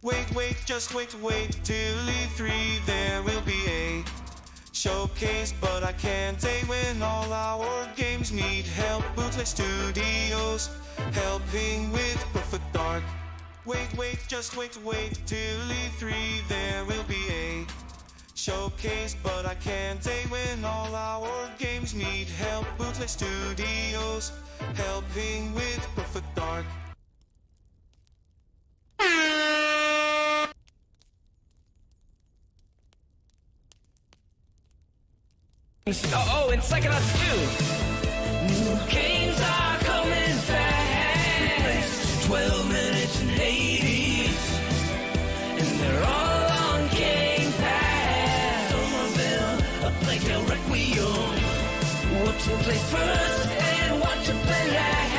Wait, just wait till E3. There will be a showcase, but I can't say when all our games need help. Bootleg Studios helping with Perfect Dark. Wait, just wait till E3. There will be a showcase, but I can't say when all our games need help. Bootleg Studios helping with Perfect Dark. Oh, and Psychonauts 2. New games are coming fast. 12 minutes and Hades, and they're all on Game Pass. Somerville, a Plague Tale Requiem. What to play first and what to play last.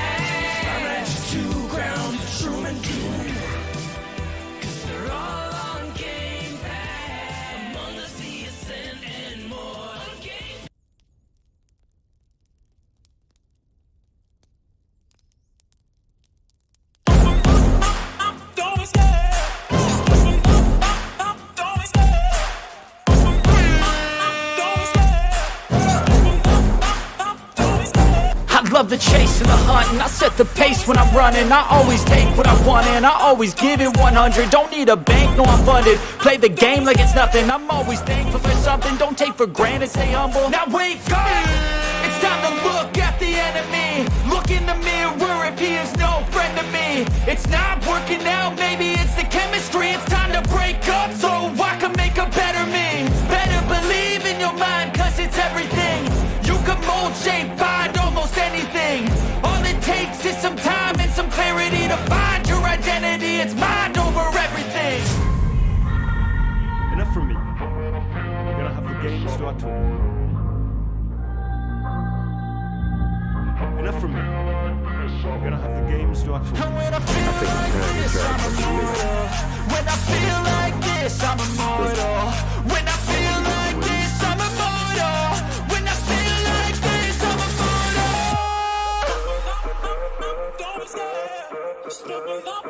Star Ratchet 2, Ground, Shroom and Doom. 'Cause they're all on Game Pass. Among Us, The Ascent, and more. Love the chase and the hunt, and I set the pace when I'm running. I always take what I want and I always give it 100. Don't need a bank, no I'm funded. Play the game like it's nothing. I'm always thankful for something. Don't take for granted, stay humble. Now wake up! It's time to look at the enemy. Look in the mirror if he is no friend to me. It's not working out, maybe it's the chemistry. It's time to break up so I can make a better me. Better believe in your mind, cause it's everything. You can mold, shape, find almost anything. All it takes is some time and some clarity to find your identity. It's mind over everything. Enough from me. We're gonna have the games to our tour. Enough from me. We're gonna have the games to our tour. And when I feel like this, I'm immortal. When I feel like this, I'm immortal. When I feel like this, I'm immortal. When I feel like this, I'm immortal. Don't be scared. Just open up.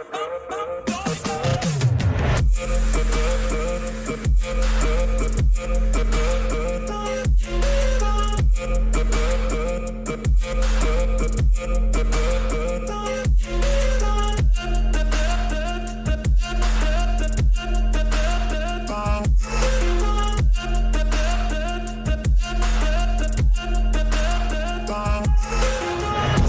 Don't be scared.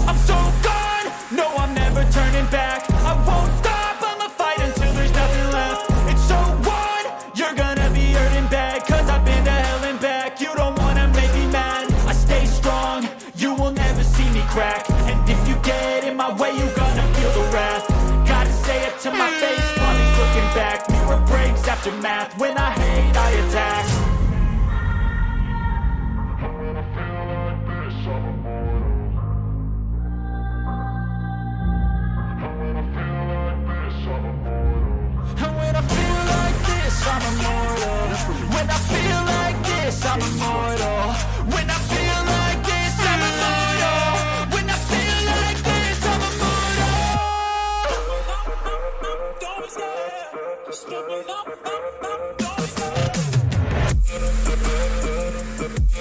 I'm so gone, no I'm never turning back. I won't stop, I'ma fight until there's nothing left. It's so on, you're gonna be hurting bad. Cause I've been to hell and back. You don't wanna make me mad. I stay strong, you will never see me crack. And if you get in my way, you're gonna feel the wrath. Gotta say it to my face while he's looking back. Mirror breaks after math. When I hate, I attack. And when I feel like this, I'm immortal. When I feel like this, I'm immortal. When I feel like this, I'm immortal. When I feel like this, I'm immortal. Don't be scared. Just open up. Don't be scared.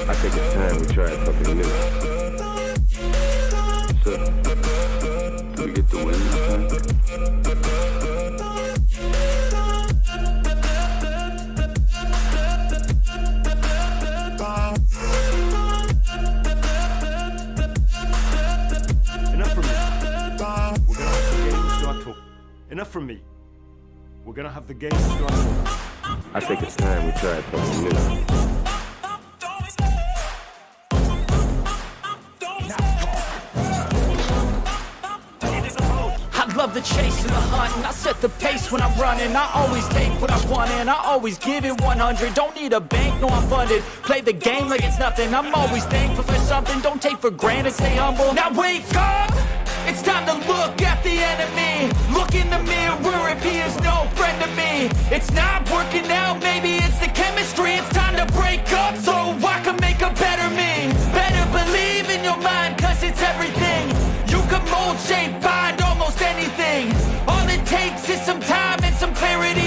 I think it's time we try something new. So, we get the win this time. Enough from me. We're gonna have the games to our tour. I think it's time we try something new. I love the chase and the hunt, and I set the pace when I'm running. I always take what I want and I always give it 100. Don't need a bank, no I'm funded. Play the game like it's nothing. I'm always thankful for something. Don't take for granted, stay humble. Now wake up! It's time to look at the enemy. Look in the mirror if he is no friend to me. It's not working out, maybe it's the chemistry. It's time to break up so I can make a better me. Better believe in your mind, cause it's everything. You can mold, shape, find almost anything. All it takes is some time and some clarity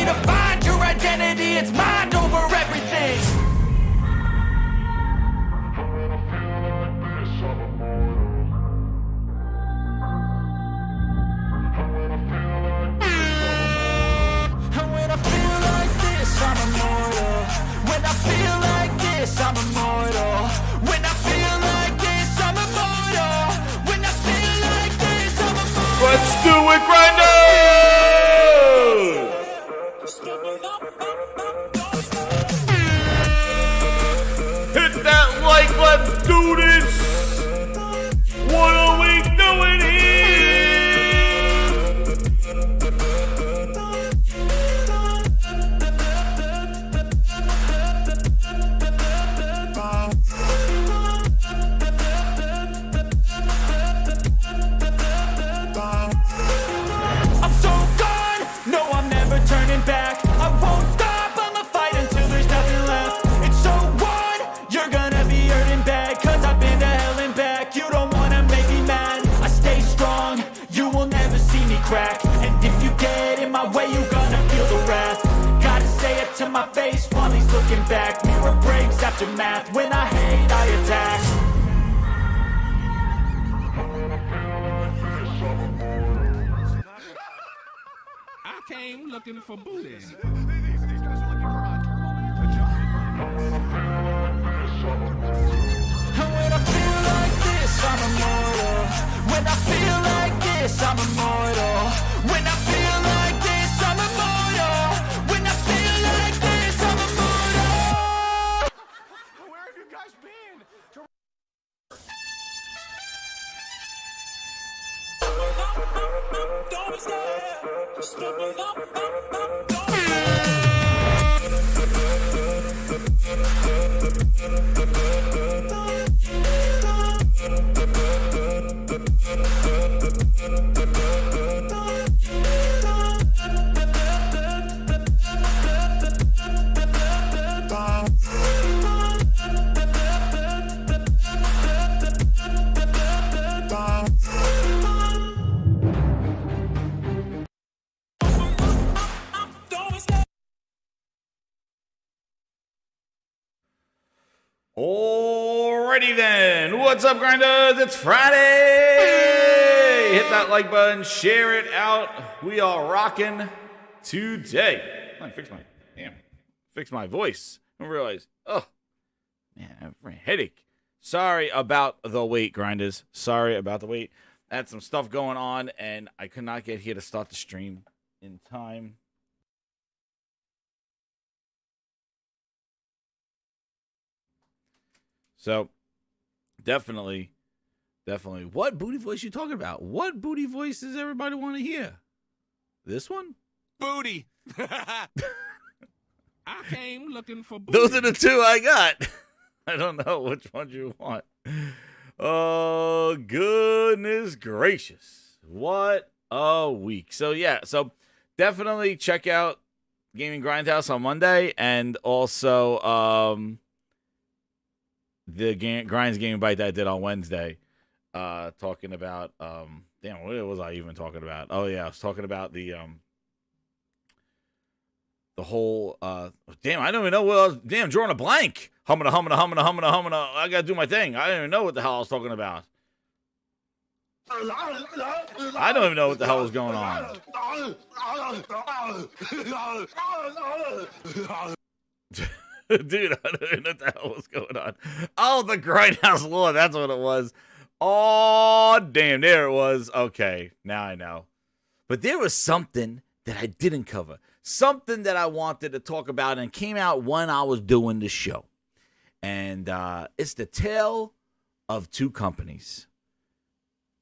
aftermath. When I hate, I attack. I came looking for booty. And when I feel like this, I'm immortal. When I feel like this, I'm immortal. When I feel like this, I'm immortal. When I feel like this, I'm immortal. Where have you guys been? Alrighty then, what's up, grinders? It's Friday. Hit that like button, share it out. We are rocking today. Fix my voice. I realize, oh man, I have a headache. Sorry about the wait, grinders. Sorry about the wait. I had some stuff going on, and I could not get here to start the stream in time. So, definitely. What booty voice you talking about? What booty voice does everybody want to hear? This one? Booty. I came looking for booty. Those are the two I got. I don't know which one you want. Oh, goodness gracious. What a week. So, yeah. So, definitely check out Gaming Grindhouse on Monday. And also, the Grinds Gaming Bite that I did on Wednesday, talking about damn, what was I even talking about? Oh yeah, I was talking about the whole damn, I don't even know what I was drawing a blank. Humming. I gotta do my thing. I don't even know what the hell I was talking about. I don't even know what the hell was going on. Dude, I don't even know what the hell was going on. Oh, the Grindhouse Law. That's what it was. Oh, damn. There it was. Okay. Now I know. But there was something that I didn't cover. Something that I wanted to talk about and came out when I was doing the show. And it's the tale of two companies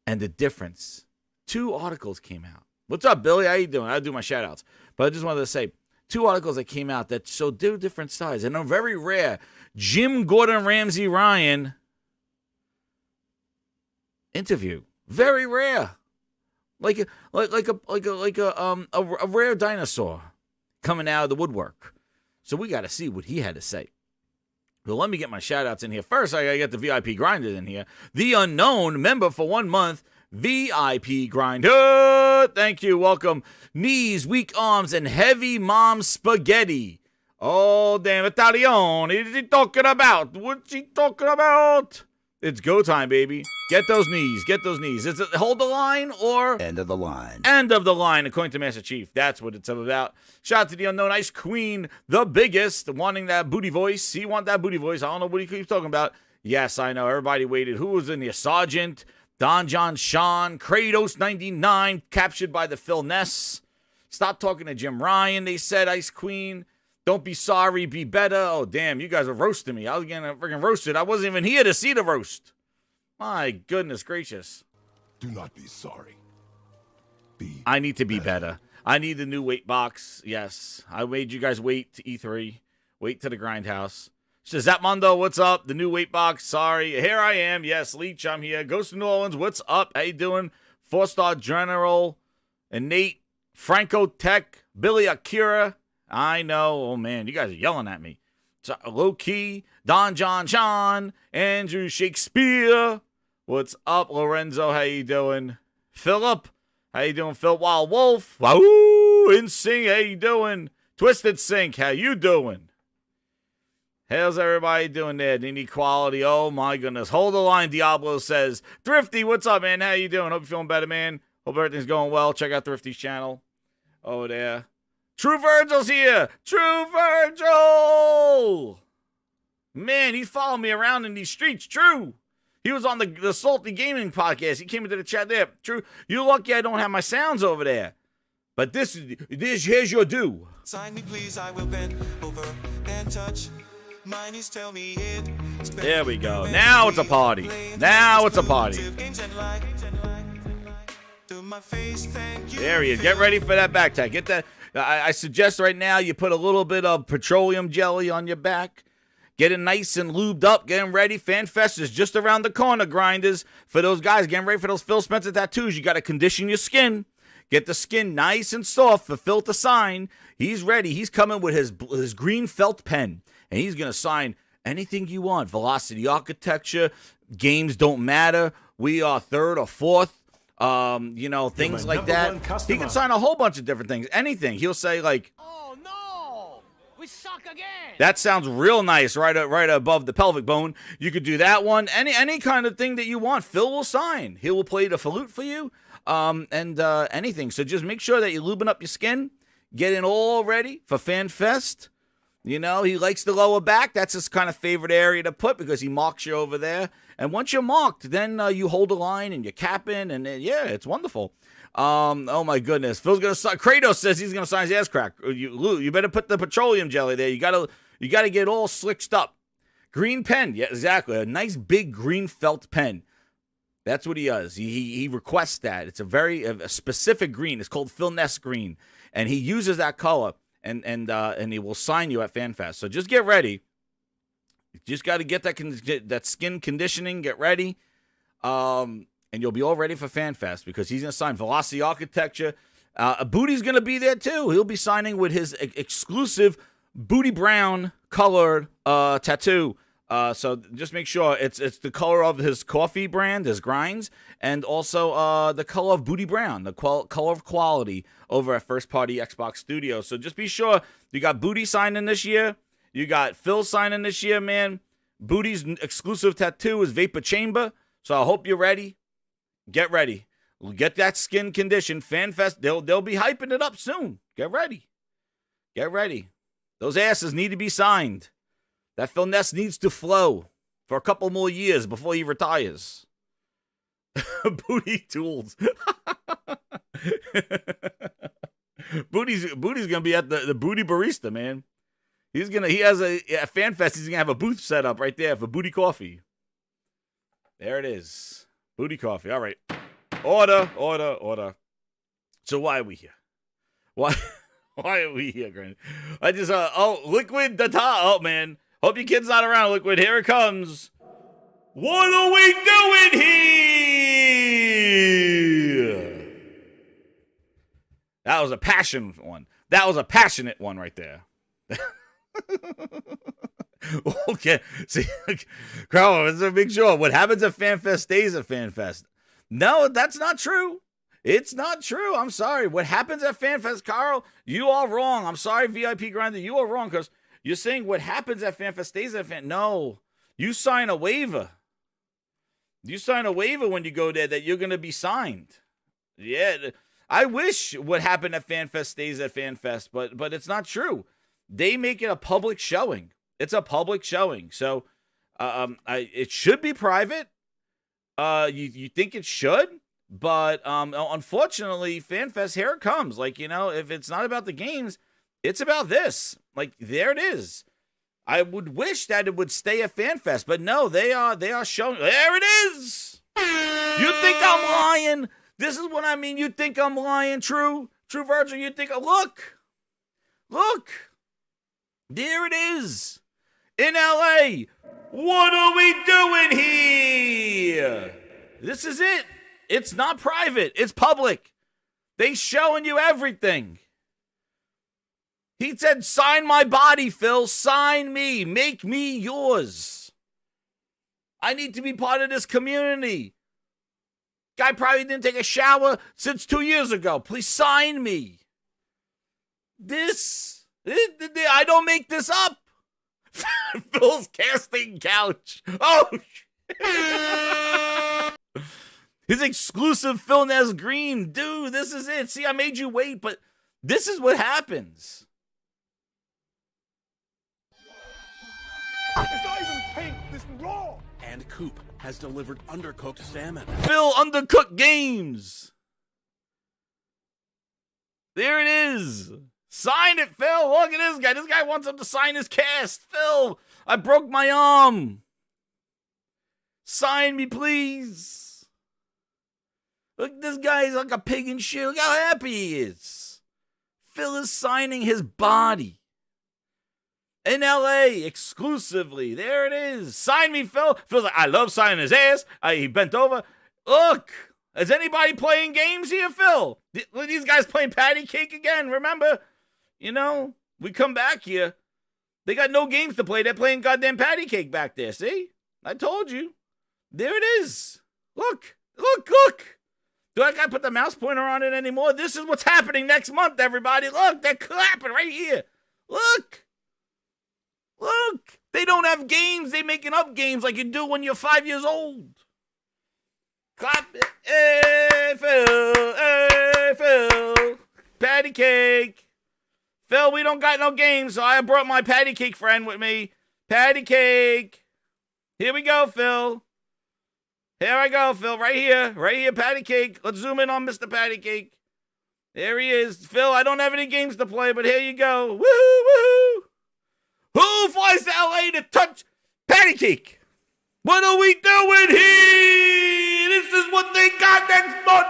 and the difference. Two articles came out. What's up, Billy? How you doing? I do my shout outs. But I just wanted to say, two articles that came out that show two different sides, and a very rare Jim Gordon Ramsay Ryan interview. Very rare, like a rare dinosaur coming out of the woodwork. So we got to see what he had to say. Well, let me get my shout outs in here. First, I got to get the VIP Grinder in here. The Unknown member for 1 month. VIP Grinder. Thank you. Welcome. Knees, weak arms, and heavy mom spaghetti. Oh, damn. Italian. What is he talking about? What's he talking about? It's go time, baby. Get those knees. Get those knees. Is it hold the line or? End of the line. End of the line, according to Master Chief. That's what it's about. Shout out to the Unknown Ice Queen, the biggest, wanting that booty voice. He want that booty voice. I don't know what he keeps talking about. Yes, I know. Everybody waited. Who was in here? Sergeant, Don John Sean, Kratos 99, captured by the Phil Ness. Stop talking to Jim Ryan, they said, Ice Queen. Don't be sorry, be better. Oh, damn, you guys are roasting me. I was getting freaking roasted. I wasn't even here to see the roast. My goodness gracious. Do not be sorry. I need to be better. I need the new weight box. Yes, I made you guys wait to E3. Wait to the Grindhouse. Says that Mondo, what's up? The new weight box. Sorry, here I am. Yes, Leech, I'm here. Ghost of New Orleans, what's up? How you doing? 4-star General and Nate, Franco Tech, Billy Akira. I know. Oh man, you guys are yelling at me. So, low key, Don John Sean, Andrew Shakespeare. What's up, Lorenzo? How you doing? Philip, how you doing? Phil Wild Wolf. Wahoo! In Sync, how you doing? Twisted Sync, how you doing? How's everybody doing there? Need equality? Oh my goodness. Hold the line, Diablo says. Thrifty, what's up, man? How you doing? Hope you're feeling better, man. Hope everything's going well. Check out Thrifty's channel over there. True Virgil's here. True Virgil! Man, he's following me around in these streets. True. He was on the Salty Gaming podcast. He came into the chat there. True. You're lucky I don't have my sounds over there. But here's your due. Sign me, please. I will bend over and touch. My knees tell me it. There we go. Now it's a party. Now it's a party. There he is. Get ready for that back tag. Get that. I suggest right now you put a little bit of petroleum jelly on your back. Get it nice and lubed up. Getting ready. FanFest is just around the corner, grinders. For those guys getting ready for those Phil Spencer tattoos, you got to condition your skin. Get the skin nice and soft for Phil to sign. He's ready. He's coming with his green felt pen. And he's going to sign anything you want. Velocity architecture. Games don't matter. We are third or fourth. Things like that. He can sign a whole bunch of different things. Anything. He'll say like, Oh no! We suck again! that sounds real nice right above the pelvic bone. You could do that one. Any kind of thing that you want, Phil will sign. He will play the flute for you. Anything. So just make sure that you're lubing up your skin. Getting all ready for FanFest. You know, he likes the lower back. That's his kind of favorite area to put because he marks you over there. And once you're marked, then you hold the line and you're capping. And yeah, it's wonderful. Oh, my goodness. Phil's going to sign. Kratos says he's going to sign his ass crack. You better put the petroleum jelly there. You got to get all slicked up. Green pen. Yeah, exactly. A nice big green felt pen. That's what he does. He requests that. It's a specific green. It's called Phil Ness green. And he uses that color. And he will sign you at FanFest. So just get ready. You just got to get that skin conditioning. Get ready. And you'll be all ready for FanFest because he's going to sign Velocity Architecture. Booty's going to be there too. He'll be signing with his exclusive Booty Brown colored tattoo. So just make sure it's the color of his coffee brand, his grinds, and also the color of Booty Brown, the color of quality over at First Party Xbox Studios. So just be sure you got Booty signing this year. You got Phil signing this year, man. Booty's exclusive tattoo is Vapor Chamber. So I hope you're ready. Get ready. Get that skin condition. FanFest, they'll be hyping it up soon. Get ready. Get ready. Those asses need to be signed. That Phil Ness needs to flow for a couple more years before he retires. Booty tools. Booty's gonna be at the Booty Barista, man. He has at FanFest, he's gonna have a booth set up right there for Booty Coffee. There it is. Booty Coffee. All right. Order. So why are we here? Why are we here, Grant? I just Liquid Data. Oh man. Hope your kid's not around, Liquid. Here it comes. What are we doing here? That was a passionate one. That was a passionate one right there. Okay. See, Carl, let's make sure. What happens at FanFest stays at FanFest. No, that's not true. It's not true. I'm sorry. What happens at FanFest, Carl, you are wrong. I'm sorry, VIP Grinder. You are wrong because you're saying what happens at FanFest stays at FanFest. No. You sign a waiver. You sign a waiver when you go there that you're going to be signed. Yeah. I wish what happened at FanFest stays at FanFest, but it's not true. They make it a public showing. It's a public showing. So it should be private. You think it should? But unfortunately, FanFest, here it comes. Like, you know, if it's not about the games, it's about this. Like, there it is. I would wish that it would stay at FanFest, but no, they are showing. There it is. You think I'm lying? This is what I mean. You think I'm lying? True Virgil. You think? Look. There it is. In LA. What are we doing here? This is it. It's not private. It's public. They showing you everything. He said, sign my body, Phil. Sign me. Make me yours. I need to be part of this community. Guy probably didn't take a shower since 2 years ago. Please sign me. I don't make this up. Phil's casting couch. Oh, his exclusive Phil Ness Green. Dude, this is it. See, I made you wait, but this is what happens. It's not even pink. This is raw. And Coop has delivered undercooked salmon. Phil Undercooked Games. There it is. Sign it, Phil. Look at this guy. This guy wants him to sign his cast. Phil, I broke my arm. Sign me, please. Look, this guy's like a pig in shit. Look how happy he is. Phil is signing his body. In LA, exclusively. There it is. Sign me, Phil. Phil's like, I love signing his ass. He bent over. Look. Is anybody playing games here, Phil? These guys playing patty cake again, remember? You know, we come back here. They got no games to play. They're playing goddamn patty cake back there, see? I told you. There it is. Look. Look, look. Do I gotta put the mouse pointer on it anymore? This is what's happening next month, everybody. Look, they're clapping right here. Look. Look. They don't have games. They're making up games like you do when you're 5 years old. Clap it. Hey, Phil. Hey, Phil. Patty cake. Phil, we don't got no games, so I brought my patty cake friend with me. Patty cake. Here we go, Phil. Here I go, Phil. Right here. Right here, patty cake. Let's zoom in on Mr. Patty Cake. There he is. Phil, I don't have any games to play, but here you go. Woohoo, woohoo. Who flies to LA to touch patty cake? What are we doing here? This is what they got next month.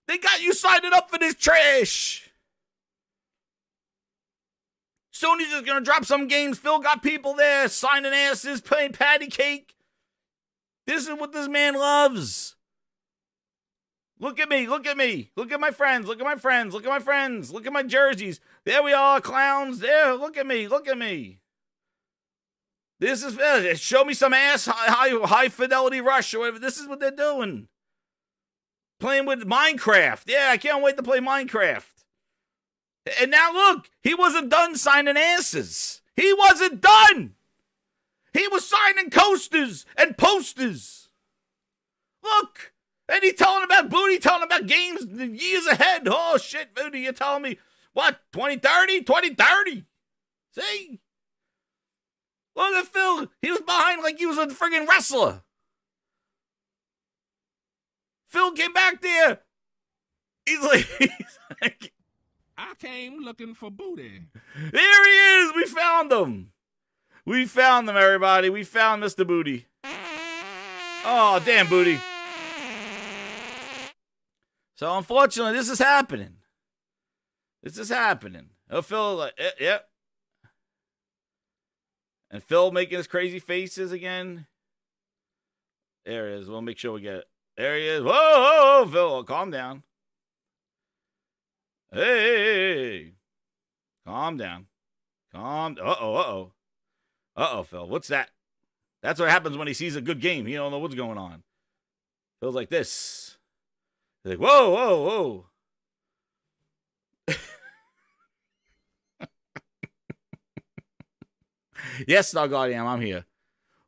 They got you signing up for this trash. Sony's just going to drop some games. Phil got people there signing asses, playing patty cake. This is what this man loves. Look at me. Look at me. Look at my friends. Look at my friends. Look at my friends. Look at my jerseys. There we are, clowns. There. Look at me. Look at me. This is, show me some ass, high fidelity rush or whatever. This is what they're doing. Playing with Minecraft. Yeah, I can't wait to play Minecraft. And now look, he wasn't done signing asses. He wasn't done. He was signing coasters and posters. Look, and he's telling about Booty, telling about games years ahead. Oh shit, Booty, you're telling me, what, 2030? 2030. See? Look at Phil. He was behind like he was a friggin' wrestler. Phil came back there. He's like, I came looking for booty. There he is. We found him. We found them, everybody. We found Mr. Booty. Oh, damn, Booty. So, unfortunately, this is happening. This is happening. Oh, Phil, like, yep. And Phil making his crazy faces again. There it is. We'll make sure we get it. There he is. Whoa, whoa, whoa, Phil, calm down. Hey. Calm down. Uh-oh. Uh-oh, Phil. What's that? That's what happens when he sees a good game. He don't know what's going on. Phil's like this. He's like, whoa, whoa, whoa. Yes, Dog Guardian, I'm here.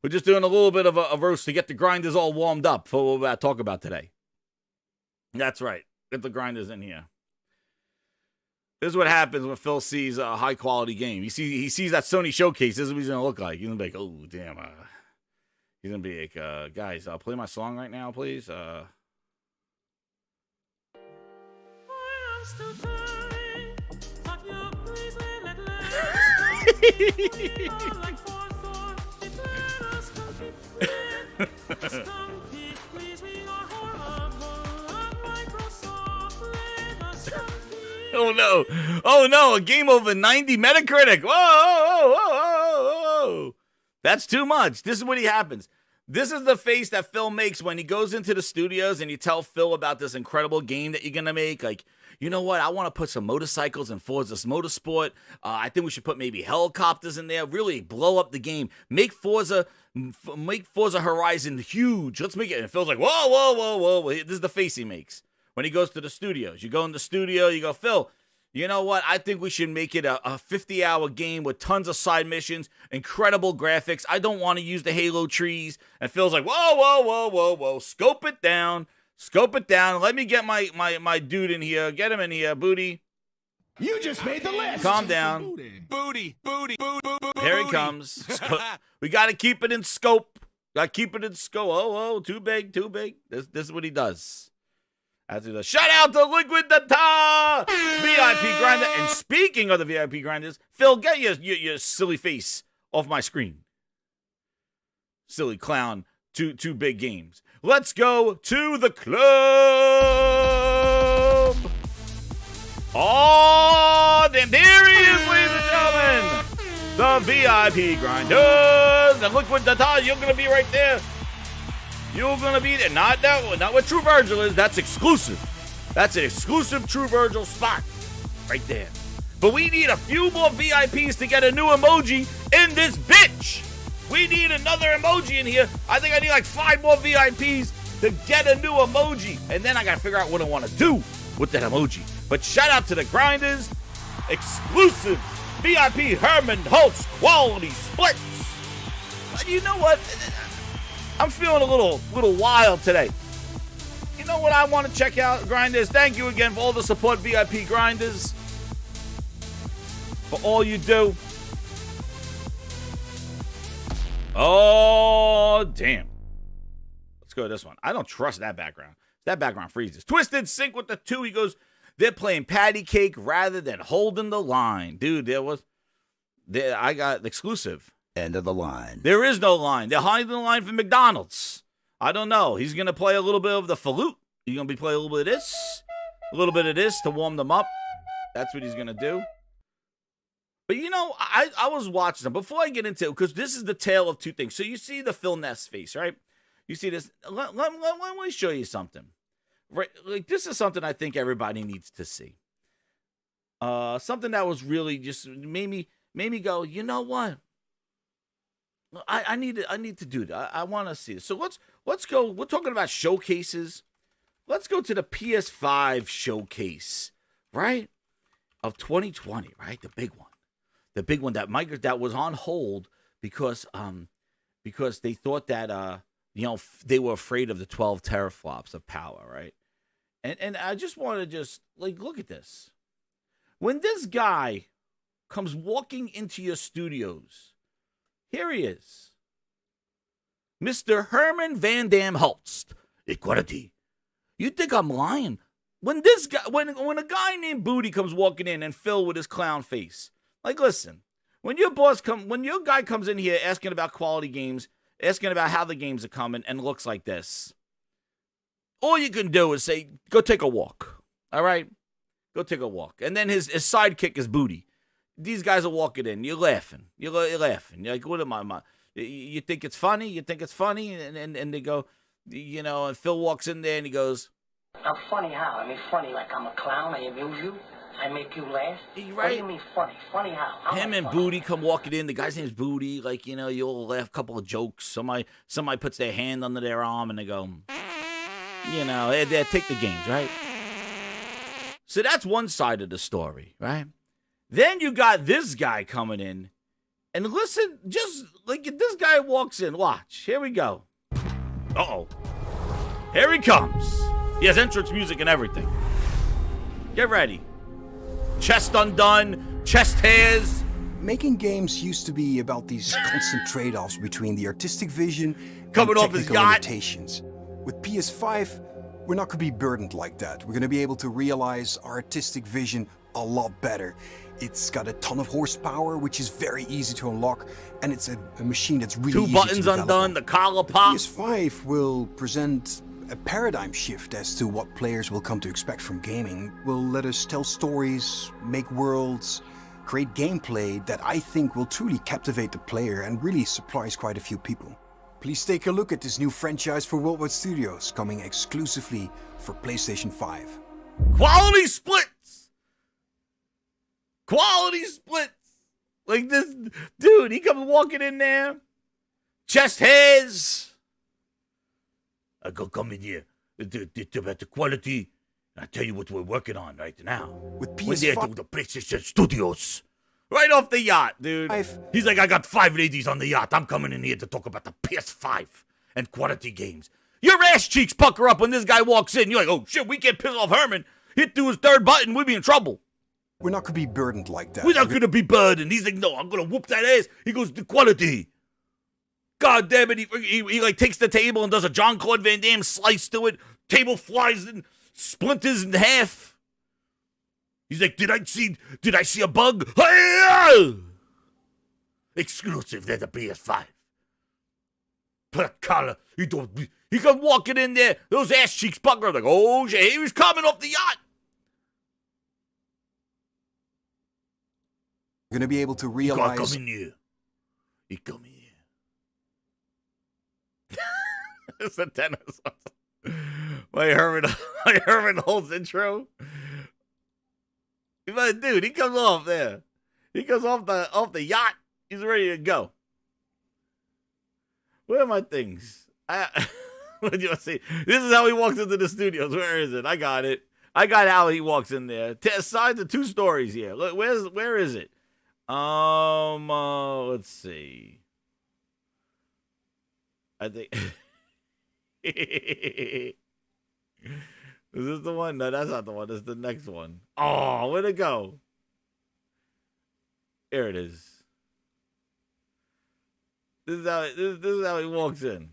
We're just doing a little bit of a roast to get the grinders all warmed up for what we're about to talk about today. That's right. Get the grinders in here. This is what happens when Phil sees a high-quality game. He sees that Sony showcase. This is what he's going to look like. He's going to be like, oh, damn. He's going to be like, guys, play my song right now, please. Oh no! Oh no! A game over 90 Metacritic. Whoa! Whoa! Whoa! Whoa! Whoa! That's too much. This is what happens. This is the face that Phil makes when he goes into the studios and you tell Phil about this incredible game that you're gonna make. Like, you know what? I want to put some motorcycles in Forza Motorsport. I think we should put maybe helicopters in there. Really blow up the game. Make Forza Horizon huge. Let's make it. And Phil's like, whoa, whoa, whoa, whoa. This is the face he makes when he goes to the studios. You go in the studio, you go, Phil, You know what? I think we should make it a 50-hour game with tons of side missions, incredible graphics. I don't want to use the Halo trees. And Phil's like, whoa, whoa, whoa, whoa, whoa. Scope it down. Scope it down. Let me get my dude in here. Get him in here, Booty. You just made the list. Calm down. Booty. Here he comes. We got to keep it in scope. Got to keep it in scope. Oh, too big. This is what he does. As he does. Shout out to Liquid Data VIP Grinder. And speaking of the VIP Grinders, Phil, get your silly face off my screen. Silly clown. Two big games. Let's go to the club. Oh, damn, there he is, ladies and gentlemen. The VIP Grinders. And Liquid Data, you're going to be right there. You're going to be there. Not what True Virgil is. That's exclusive. That's an exclusive True Virgil spot right there. But we need a few more VIPs to get a new emoji in this bitch. We need another emoji in here. I think I need like 5 more VIPs to get a new emoji. And then I got to figure out what I want to do with that emoji. But shout out to the Grinders. Exclusive VIP Herman Holtz quality splits. You know what? I'm feeling a little wild today. You know what I want to check out, Grinders? Thank you again for all the support, VIP Grinders. For all you do. Oh, damn. Let's go to this one. I don't trust that background. That background freezes. Twisted Sync with the 2. He goes, they're playing patty cake rather than holding the line. Dude, I got exclusive. End of the line. There is no line. They're hiding the line for McDonald's. I don't know. He's going to play a little bit of the falutin. He's going to be playing a little bit of this to warm them up. That's what he's going to do. But, you know, I was watching them. Before I get into it, because this is the tale of two things. So you see the Phil Ness face, right? You see this. Let me show you something. Right, like this is something I think everybody needs to see. Something that was really just made me go, you know what? I need to do that. I want to see this. So let's go. We're talking about showcases. Let's go to the PS5 showcase, right? Of 2020, right? The big one that was on hold because they thought that they were afraid of the 12 teraflops of power, right? And I just want to look at this. When this guy comes walking into your studios, here he is. Mr. Herman Van Dam Holst. Equality. You think I'm lying? When a guy named Booty comes walking in and Phil with his clown face, like, listen, when your guy comes in here asking about quality games, asking about how the games are coming, and looks like this, all you can do is say, go take a walk. All right? Go take a walk. And then his sidekick is Booty. These guys are walking in. You're laughing. You're laughing. You're like, what am I? You think it's funny? You think it's funny? And they go, and Phil walks in there and he goes, I'm funny how? I mean, funny like I'm a clown. I amuse you. I make you laugh. Right? What do you mean funny? Funny how? Him and Booty come walking in. The guy's name's Booty. Like, you'll laugh a couple of jokes. Somebody puts their hand under their arm and they go, they take the games, right? So that's one side of the story, right? Then you got this guy coming in. And listen, just like this guy walks in. Watch. Here we go. Uh-oh. Here he comes. He has entrance music and everything. Get ready. Chest undone. Chest hairs. Making games used to be about these constant trade-offs between the artistic vision coming and off his technical yacht. limitations. With PS5, we're not going to be burdened like that. We're going to be able to realize our artistic vision a lot better. It's got a ton of horsepower, which is very easy to unlock, and it's a machine that's really easy to develop. 2 buttons undone, the collar pop. PS5 will present a paradigm shift as to what players will come to expect from gaming. Will let us tell stories, make worlds, create gameplay that I think will truly captivate the player and really surprise quite a few people. Please take a look at this new franchise for Worldwide Studios, coming exclusively for PlayStation 5. Quality splits! Quality splits! Like this dude, he comes walking in there. Chest hairs. I go come in here. About the quality. I tell you what we're working on right now. With We're there PS5, to the PlayStation Studios. Right off the yacht, dude. He's like, I got 5 ladies on the yacht. I'm coming in here to talk about the PS5 and quality games. Your ass cheeks pucker up when this guy walks in. You're like, oh shit, we can't piss off Herman. Hit through his third button, we'd be in trouble. we're not going to be burdened like that. We're not gonna be burdened. He's like, no, I'm gonna whoop that ass. He goes, the quality. God damn it, he like takes the table and does a Jean-Claude Van Damme slice to it. Table flies and splinters in half. He's like, did I see a bug? Hi-ya! Exclusive, they're the PS5. Put a collar. He comes walking in there, those ass cheeks pucker. I'm like, oh shit, he was coming off the yacht. We're going to be able to He realize... come in here. He come in here. It's a tennis. My Herman Holtz intro. But dude, he comes off there. He comes off the yacht. He's ready to go. Where are my things? What do you see? This is how he walks into the studios. Where is it? I got it. I got how he walks in there. Sides of 2 stories here. Look, where is it? Let's see. I think. Is this the one? No, that's not the one. It's the next one. Oh, where'd it go? Here it is. This is how he walks in.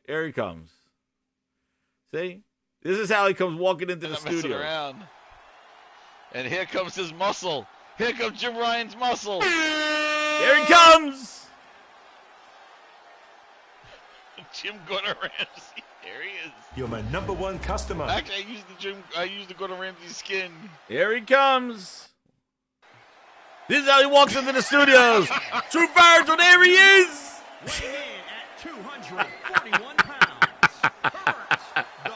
Here he comes. See? This is how he comes walking into the studio. Around. And here comes his muscle. Here comes Jim Ryan's muscle. Here he comes. Jim Gordon Ramsay. There he is. You're my #1 customer. Actually, I used the Gordon Ramsay skin. Here he comes. This is how he walks into the studios. True Virgil, there he is. Weighing in at 241 pounds, Hurt, the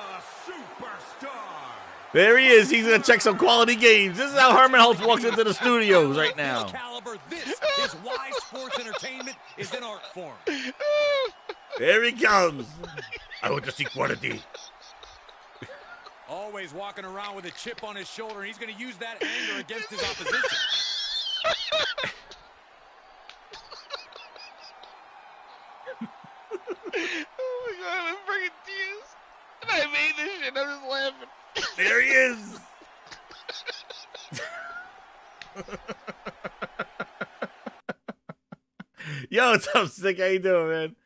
superstar. There he is. He's going to check some quality games. This is how Herman Holtz walks into the studios right now. Caliber, this is why sports entertainment is an art form. There he comes. I want to see quality. Always walking around with a chip on his shoulder, and he's going to use that anger against his opposition. Oh my God, I'm freaking tears. And I made this shit, I'm just laughing. There he is. Yo, what's up, Sick? How you doing, man?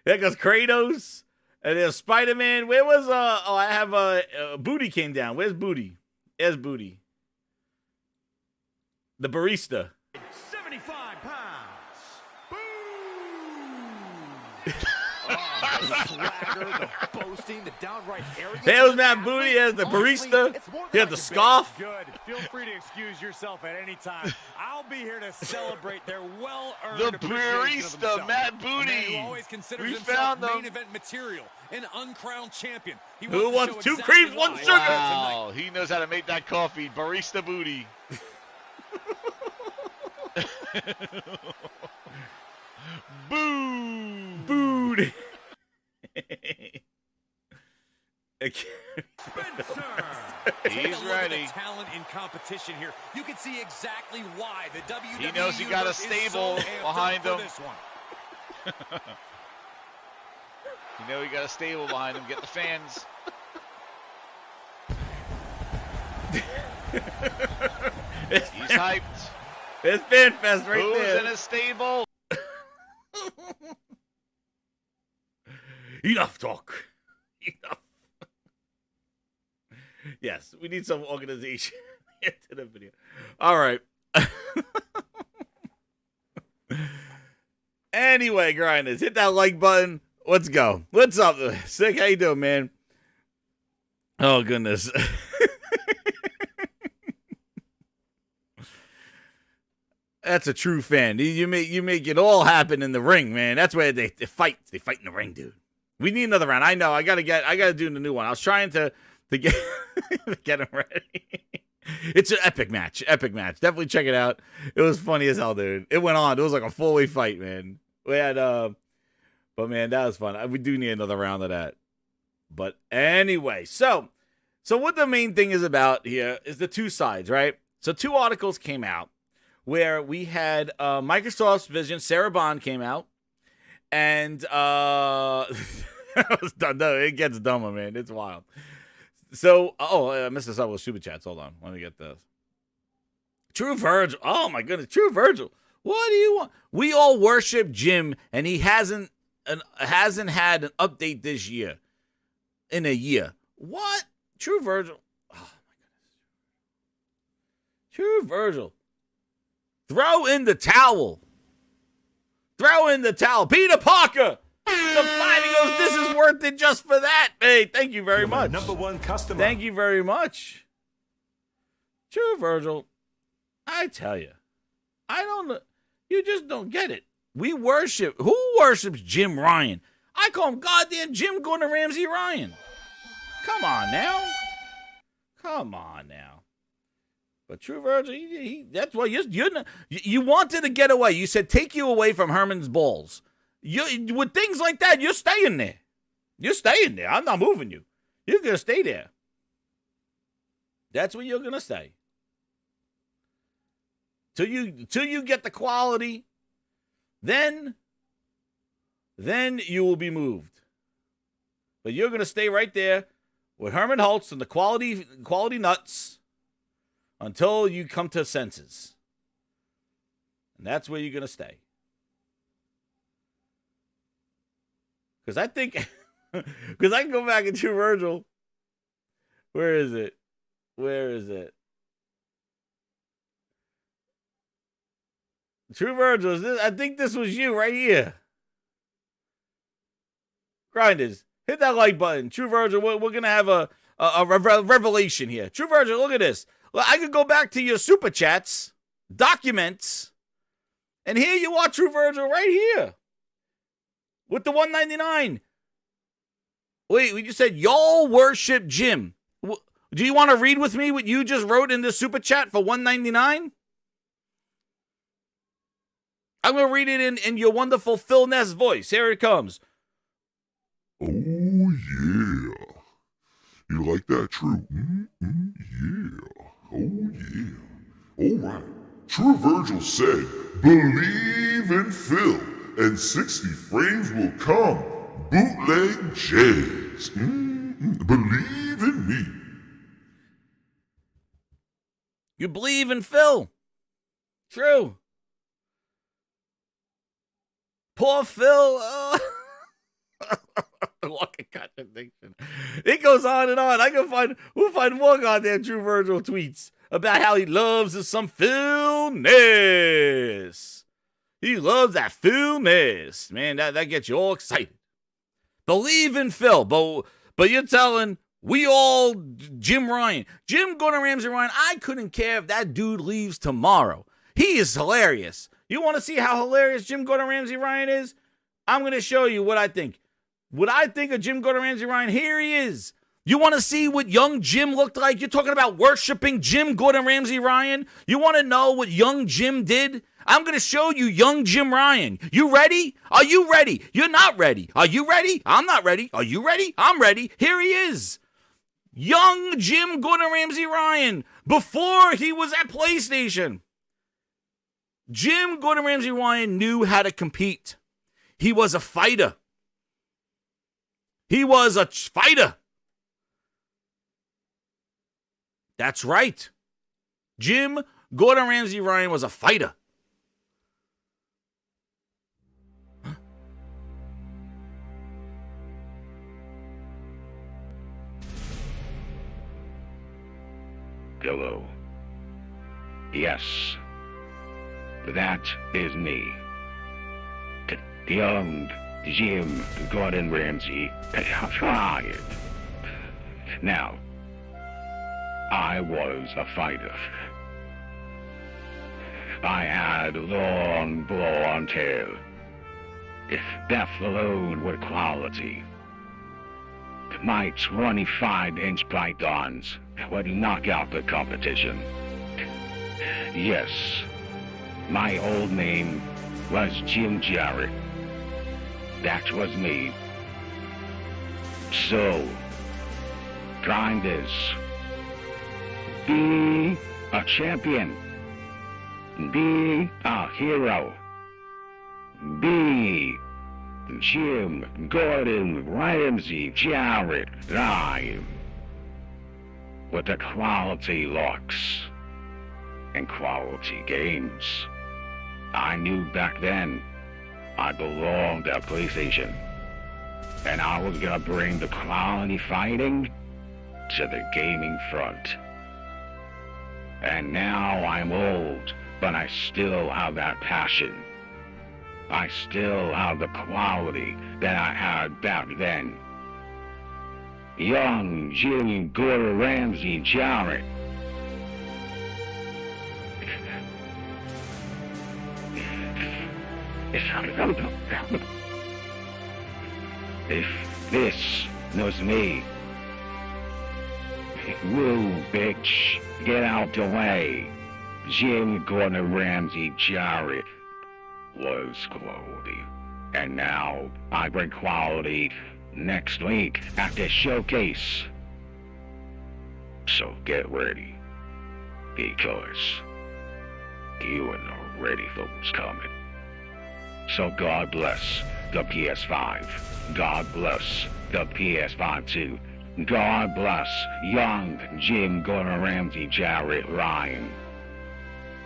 There goes Kratos. And there's Spider-Man. Where was, I have, Booty came down. Where's Booty? There's Booty. The barista. 75 pounds. Boom! The swagger, the boasting, the downright arrogance. There was Matt Booty as the barista. He had the scarf. Good. Feel free to excuse yourself at any time. I'll be here to celebrate their well-earned The appreciation of barista, themselves. Matt A man Booty. who always considers We himself found main them. event material, an uncrowned champion. He Who wants wants to show 2 exactly creams, 1 why sugar? Wow, he knows how to make that coffee. Barista Booty. Boo! Booty. Spencer. He's ready. Talent in competition here. You can see exactly why the WWE He knows he got a universe is stable so amped behind up for him. this one. You know he got a stable behind him. Get the fans. He's hyped. It's Fan Fest right Who's there. in his stable? Enough talk. Enough. Yes, we need some organization into the video. All right. Anyway, grinders, hit that like button. Let's go. What's up, Sick? How you doing, man? Oh goodness. That's a true fan. You make it all happen in the ring, man. That's where they fight. They fight in the ring, dude. We need another round. I know. I gotta do the new one. I was trying to get get him ready. It's an epic match. Epic match. Definitely check it out. It was funny as hell, dude. It went on. It was like a 4-way fight, man. We had but man, that was fun. We do need another round of that. But anyway, so So what the main thing is about here is the two sides, right? So two articles came out where we had Microsoft's vision. Sarah Bond came out, and it gets dumber, man. It's wild. So, I missed this up with super chats. Hold on, let me get this. True Virgil. Oh my goodness, True Virgil. What do you want? We all worship Jim, and he hasn't had an update this year. In a year, what? True Virgil. Oh my goodness. True Virgil. Throw in the towel. Throw in the towel. Peter Parker. The 5, he goes, this is worth it just for that. Hey, thank you very much. Number one customer. Thank you very much. True Virgil. I tell you, I don't know. You just don't get it. We worship. Who worships Jim Ryan? I call him goddamn Jim Gordon Ramsay Ryan. Come on now. Come on now. But True Virgil, that's why you wanted to get away. You said take you away from Herman's balls. With things like that, you're staying there. You're staying there. I'm not moving you. You're going to stay there. That's where you're going to stay. Till you get the quality, then you will be moved. But you're going to stay right there with Herman Holtz and the quality nuts until you come to senses. And that's where you're going to stay. Because I think, because I can go back into Virgil. Where is it? True Virgil, I think this was you right here. Grinders, hit that like button. True Virgil, we're going to have a revelation here. True Virgil, look at this. Well, I could go back to your super chats, documents, and here you are, True Virgil, right here. With the $1.99. Wait, we just said y'all worship Jim. Do you want to read with me what you just wrote in the super chat for $1.99? I'm going to read it in your wonderful Phil Ness voice. Here it comes. Oh, yeah. You like that, True? Yeah. Oh, yeah. All right. True Virgil said, believe in Phil, and 60 frames will come. Bootleg jazz. Believe in me. You believe in Phil. True. Poor Phil. What a contradiction. It goes on and on. We'll find more goddamn True Virgil tweets about how he loves some Phil Ness. He loves that Phil Ness. Man, that gets you all excited. Believe in Phil. But you're telling we all Jim Ryan. Jim Gordon Ramsay Ryan, I couldn't care if that dude leaves tomorrow. He is hilarious. You want to see how hilarious Jim Gordon Ramsay Ryan is? I'm going to show you what I think. What I think of Jim Gordon Ramsay Ryan, here he is. You want to see what young Jim looked like? You're talking about worshiping Jim Gordon Ramsay Ryan? You want to know what young Jim did? I'm going to show you young Jim Ryan. You ready? Are you ready? You're not ready. Are you ready? I'm not ready. Are you ready? I'm ready. Here he is. Young Jim Gordon Ramsay Ryan before he was at PlayStation. Jim Gordon Ramsay Ryan knew how to compete. He was a fighter. He was a fighter. That's right. Jim Gordon Ramsay Ryan was a fighter. Hello. Yes. That is me. Young Jim Gordon Ramsay. Tried. Now, I was a fighter. I had long blonde hair. That alone were quality. My 25-inch pythons would knock out the competition. Yes, my old name was Jim Jarrett. That was me. So, grinders. Be a champion. Be a hero. Be Jim Gordon Ramsay Jarrett Ryan with the quality looks and quality games. I knew back then I belonged at PlayStation, and I was gonna bring the quality fighting to the gaming front. And now I'm old, but I still have that passion. I still have the quality that I had back then. Young Jim Gordon Ramsay Jarrett. If this was me, woo, bitch, get out the way. Jim Gordon Ramsay Jarrett was quality. And now I bring quality next week at the showcase. So get ready, because you are not ready for what's coming. So God bless the PS5. God bless the PS5 too. God bless young Jim Gordon Ramsay Jarrett Ryan.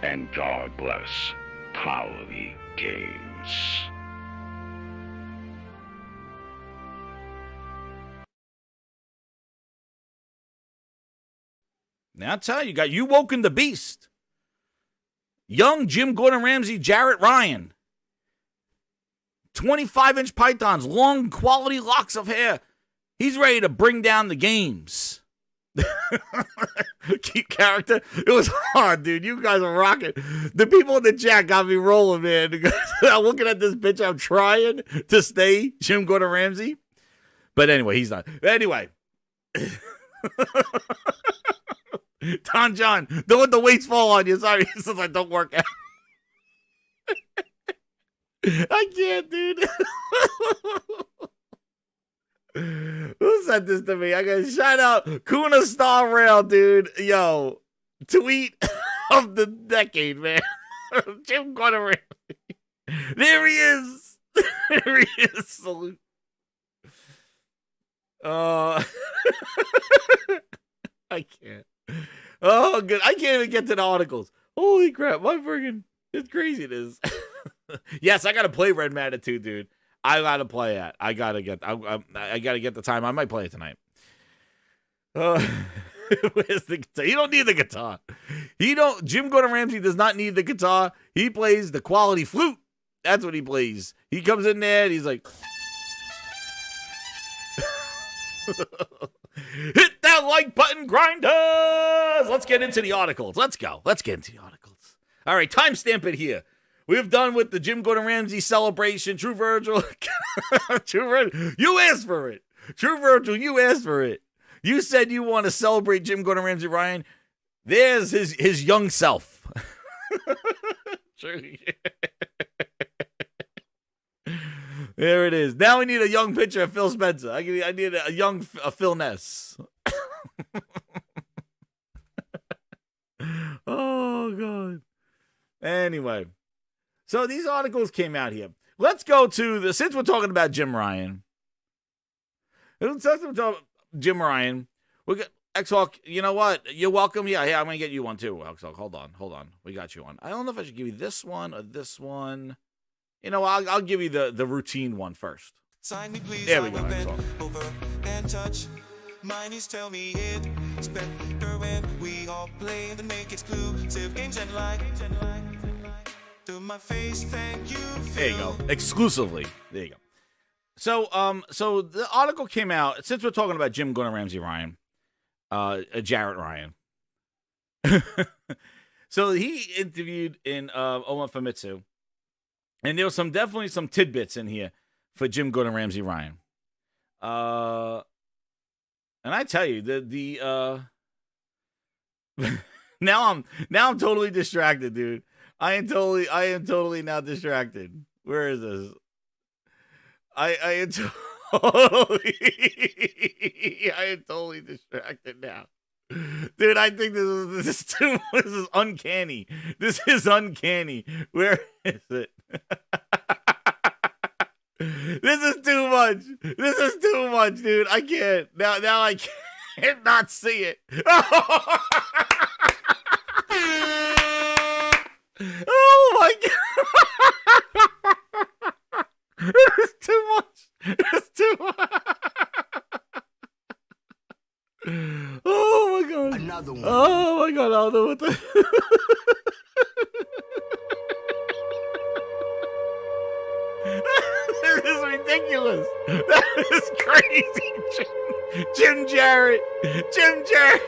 And God bless quality games. Now I tell you, you woken the beast. Young Jim Gordon Ramsay Jarrett Ryan. 25-inch pythons, long quality locks of hair. He's ready to bring down the games. Keep character. It was hard, dude. You guys are rocking. The people in the chat got me rolling, man. I'm looking at this bitch. I'm trying to stay Jim Gordon Ramsay. But anyway, he's not. Anyway. Don John, don't let the weights fall on you. Sorry, he says I don't work out. I can't, dude. Who sent this to me? I gotta shout out Kuna Star Rail, dude. Yo, tweet of the decade, man. Jim Gordon Ramsay. There he is. There he is. Salute. I can't. Oh, good. I can't even get to the articles. Holy crap. My friggin', it's crazy it is. Yes, I gotta play Red Matter too, dude. I gotta play it. I gotta get the time. I might play it tonight. Where's the guitar? You don't need the guitar. Jim Gordon Ramsay does not need the guitar. He plays the quality flute. That's what he plays. He comes in there and he's like, hit that like button, grinders. Let's get into the articles. Let's go. Let's get into the articles. All right, timestamp it here. We've done with the Jim Gordon Ramsay celebration. True Virgil. True Virgil. You asked for it. True Virgil, you asked for it. You said you want to celebrate Jim Gordon Ramsay Ryan. There's his young self. There it is. Now we need a young picture of Phil Spencer. I need a young Phil Ness. Oh, God. Anyway. So these articles came out here. Let's go to since we're talking about Jim Ryan. Since we're talking about Jim Ryan, we got X-Hawk. You know what? You're welcome. Yeah, I'm going to get you one too, X-Hawk. Hold on. We got you one. I don't know if I should give you this one or this one. You know, I'll give you the routine one first. Sign me, please. There we go. Over and touch. Mineys tell me it's better when we all play and make exclusive games and like. To my face, thank you. There you go. Exclusively. There you go. So the article came out, since we're talking about Jim Gordon Ramsay Ryan, Jarrett Ryan. So he interviewed in Oma Famitsu, and there was definitely some tidbits in here for Jim Gordon Ramsay Ryan. And I tell you, now I'm totally distracted, dude. I am totally now distracted. Where is this? I I am totally distracted now. Dude, I think this is too. This is uncanny. This is uncanny. Where is it? This is too much. This is too much, dude. I can't. Now I can't not see it. Oh my god. This is too much. It's too much. Oh my god. Another one. Oh my god. I don't know what the. This is ridiculous. That is crazy. Jim Jarrett. Jim Jarrett.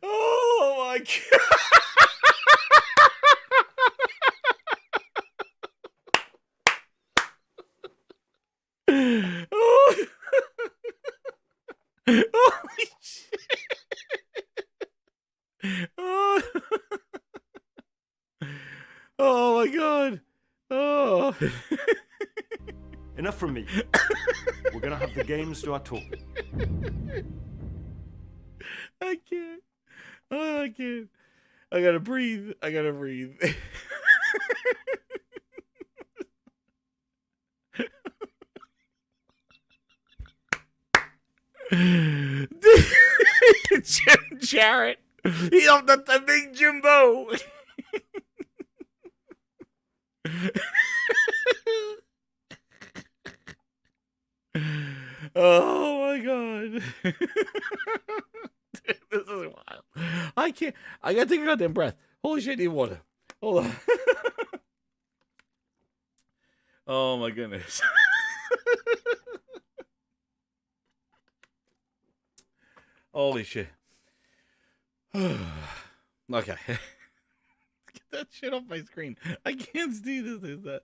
Oh my god. Oh. Holy shit. Oh. Oh my god. Oh. Enough from me. We're gonna have the games do our talking. I can't. Oh, I can't. I gotta breathe. I gotta breathe. Jim Jarrett. He up the big Jimbo. Oh my god. Dude, this is wild. I can't. I gotta take a goddamn breath. Holy shit, I need water. Hold on. Oh my goodness. Holy shit. Okay. Get that shit off my screen. I can't see this. Is that?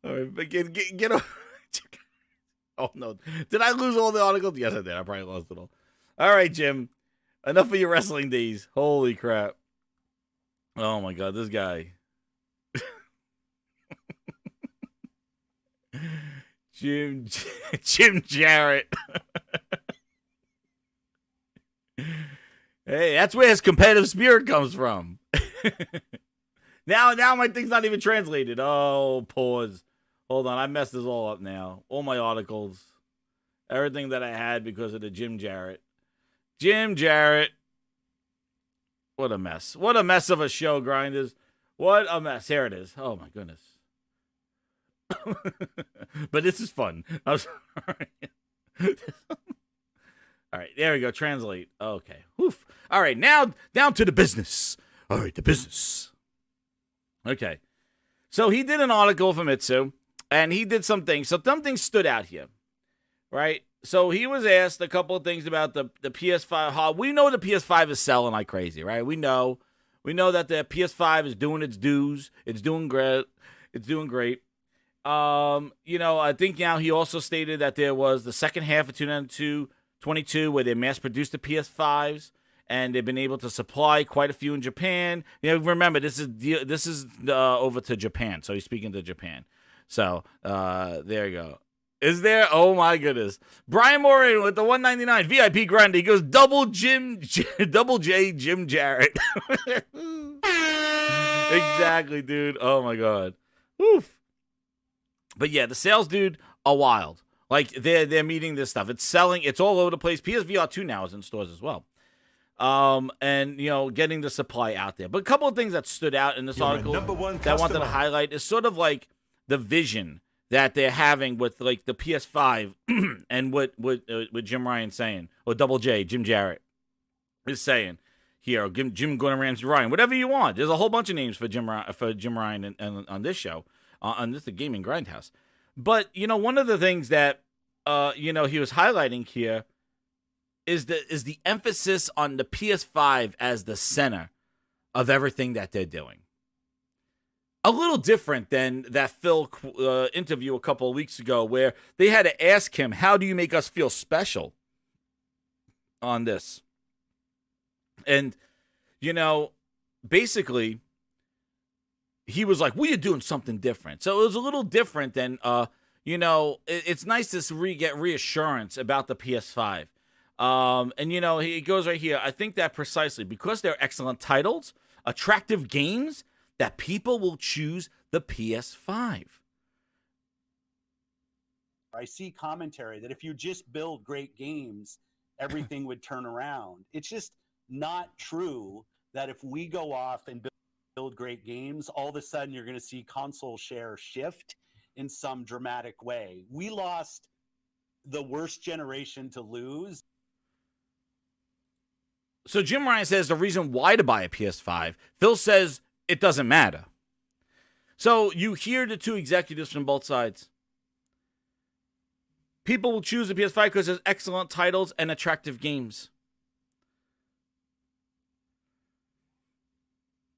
All right, but get off. Oh no. Did I lose all the articles? Yes, I did. I probably lost it all. All right, Jim. Enough of your wrestling days. Holy crap. Oh my god, this guy. Jim Jarrett. Hey, that's where his competitive spirit comes from. Now my thing's not even translated. Oh, pause. Hold on, I messed this all up now. All my articles. Everything that I had because of the Jim Jarrett. Jim Jarrett. What a mess. What a mess of a show, Grinders. What a mess. Here it is. Oh, my goodness. But this is fun. I'm sorry. All right, there we go. Translate. Okay. Woof. All right, now down to the business. All right, the business. Okay. So he did an article for Mitsu, and he did some things. So some things stood out here, right? So he was asked a couple of things about the PS5. How we know the PS5 is selling like crazy, right? We know that the PS5 is doing its dues. It's doing great. It's doing great. I think now he also stated that there was the second half of 2022 where they mass-produced the PS5s, and they've been able to supply quite a few in Japan. Remember, this is over to Japan, so he's speaking to Japan. So there you go. Is there? Oh my goodness. Brian Moran with the $1.99 VIP grind. He goes double J Jim Jarrett. Exactly, dude. Oh my god. Oof. But yeah, the sales, dude, are wild. Like they're meeting this stuff. It's selling. It's all over the place. PSVR 2 now is in stores as well. And getting the supply out there. But a couple of things that stood out in this article that I wanted to highlight is sort of like the vision that they're having with like the PS5 and what Jim Ryan's saying, or Double J, Jim Jarrett is saying here, or Jim Gordon Ramsay Ryan, whatever you want. There's a whole bunch of names for Jim Ryan and on this show, on this the Gaming Grindhouse. But one of the things that he was highlighting here is the emphasis on the PS5 as the center of everything that they're doing. A little different than that Phil interview a couple of weeks ago where they had to ask him, how do you make us feel special on this? And, basically, he was like, we are doing something different. So it was a little different than, it's nice to get reassurance about the PS5. And, he goes right here. I think that precisely because they're excellent titles, attractive games, that people will choose the PS5. I see commentary that if you just build great games, everything would turn around. It's just not true that if we go off and build great games, all of a sudden you're going to see console share shift in some dramatic way. We lost the worst generation to lose. So Jim Ryan says the reason why to buy a PS5. Phil says it doesn't matter. So you hear the two executives from both sides. People will choose the PS5 because there's excellent titles and attractive games.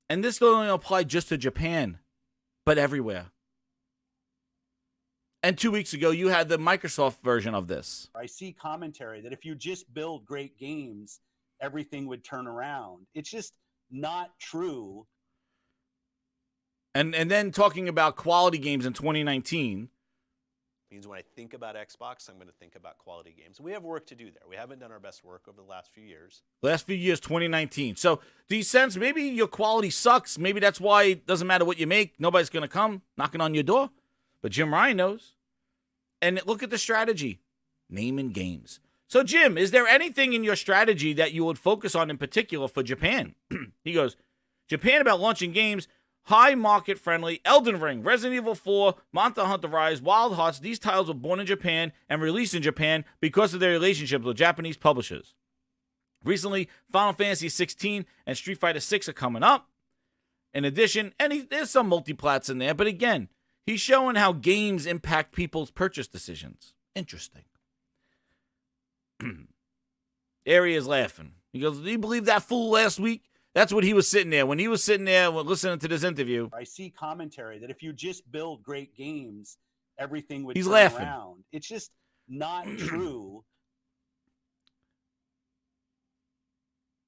And this doesn't apply just to Japan, but everywhere. And 2 weeks ago, you had the Microsoft version of this. I see commentary that if you just build great games, everything would turn around. It's just not true. And then talking about quality games in 2019. Means when I think about Xbox, I'm going to think about quality games. We have work to do there. We haven't done our best work over the last few years. Last few years, 2019. So do you sense maybe your quality sucks? Maybe that's why it doesn't matter what you make. Nobody's going to come knocking on your door. But Jim Ryan knows. And look at the strategy. Naming games. So, Jim, is there anything in your strategy that you would focus on in particular for Japan? He goes, Japan about launching games, high market friendly, Elden Ring, Resident Evil 4, Monster Hunter Rise, Wild Hearts. These titles were born in Japan and released in Japan because of their relationships with Japanese publishers. Recently, Final Fantasy 16 and Street Fighter 6 are coming up. In addition, and there's some multiplats in there, but again, he's showing how games impact people's purchase decisions. Interesting. Ari is laughing. He goes, do you believe that fool last week? That's what he was sitting there. When he was sitting there listening to this interview. I see commentary that if you just build great games, everything would He's turn laughing. around. It's just not true.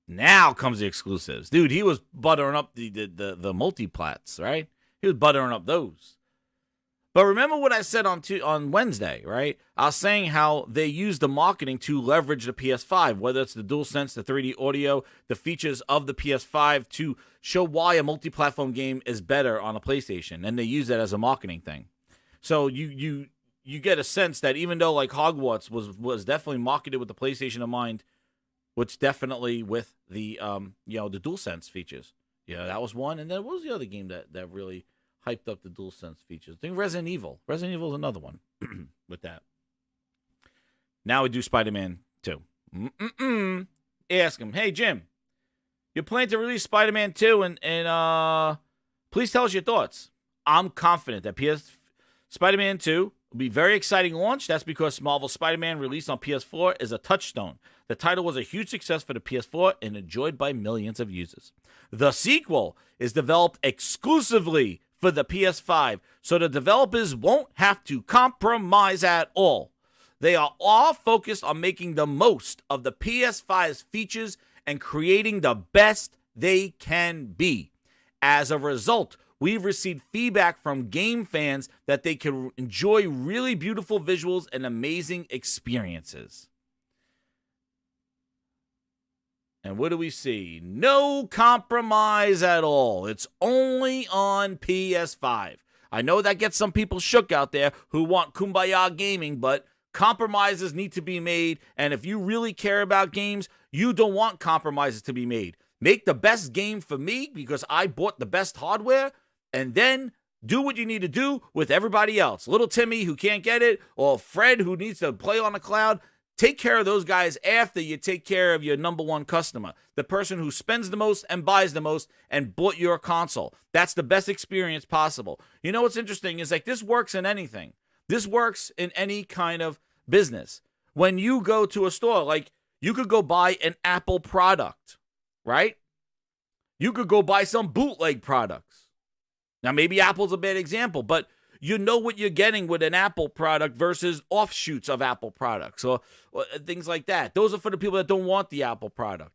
Now comes the exclusives. Dude, he was buttering up the multiplats, right? He was buttering up those. But remember what I said on Wednesday, right? I was saying how they use the marketing to leverage the PS5, whether it's the DualSense, the 3D audio, the features of the PS5 to show why a multi-platform game is better on a PlayStation, and they use that as a marketing thing. So you get a sense that even though like Hogwarts was definitely marketed with the PlayStation in mind, which definitely with the the DualSense features. Yeah, that was one, and then what was the other game that really hyped up the DualSense features? I think Resident Evil. Resident Evil is another one with that. Now we do Spider-Man 2. Ask him, hey, Jim, you're planning to release Spider-Man 2, and please tell us your thoughts. I'm confident that Spider-Man 2 will be very exciting launch. That's because Marvel's Spider-Man released on PS4 is a touchstone. The title was a huge success for the PS4 and enjoyed by millions of users. The sequel is developed exclusively for the PS5, so the developers won't have to compromise at all. They are all focused on making the most of the PS5's features and creating the best they can be. As a result, we've received feedback from game fans that they can enjoy really beautiful visuals and amazing experiences. And what do we see? No compromise at all. It's only on PS5. I know that gets some people shook out there who want kumbaya gaming, but compromises need to be made. And if you really care about games, you don't want compromises to be made. Make the best game for me because I bought the best hardware, and then do what you need to do with everybody else. Little Timmy who can't get it, or Fred who needs to play on the cloud. Take care of those guys after you take care of your number one customer, the person who spends the most and buys the most and bought your console. That's the best experience possible. You know what's interesting is like this works in anything. This works in any kind of business. When you go to a store, like you could go buy an Apple product, right? You could go buy some bootleg products. Now, maybe Apple's a bad example, but you know what you're getting with an Apple product versus offshoots of Apple products or things like that. Those are for the people that don't want the Apple product.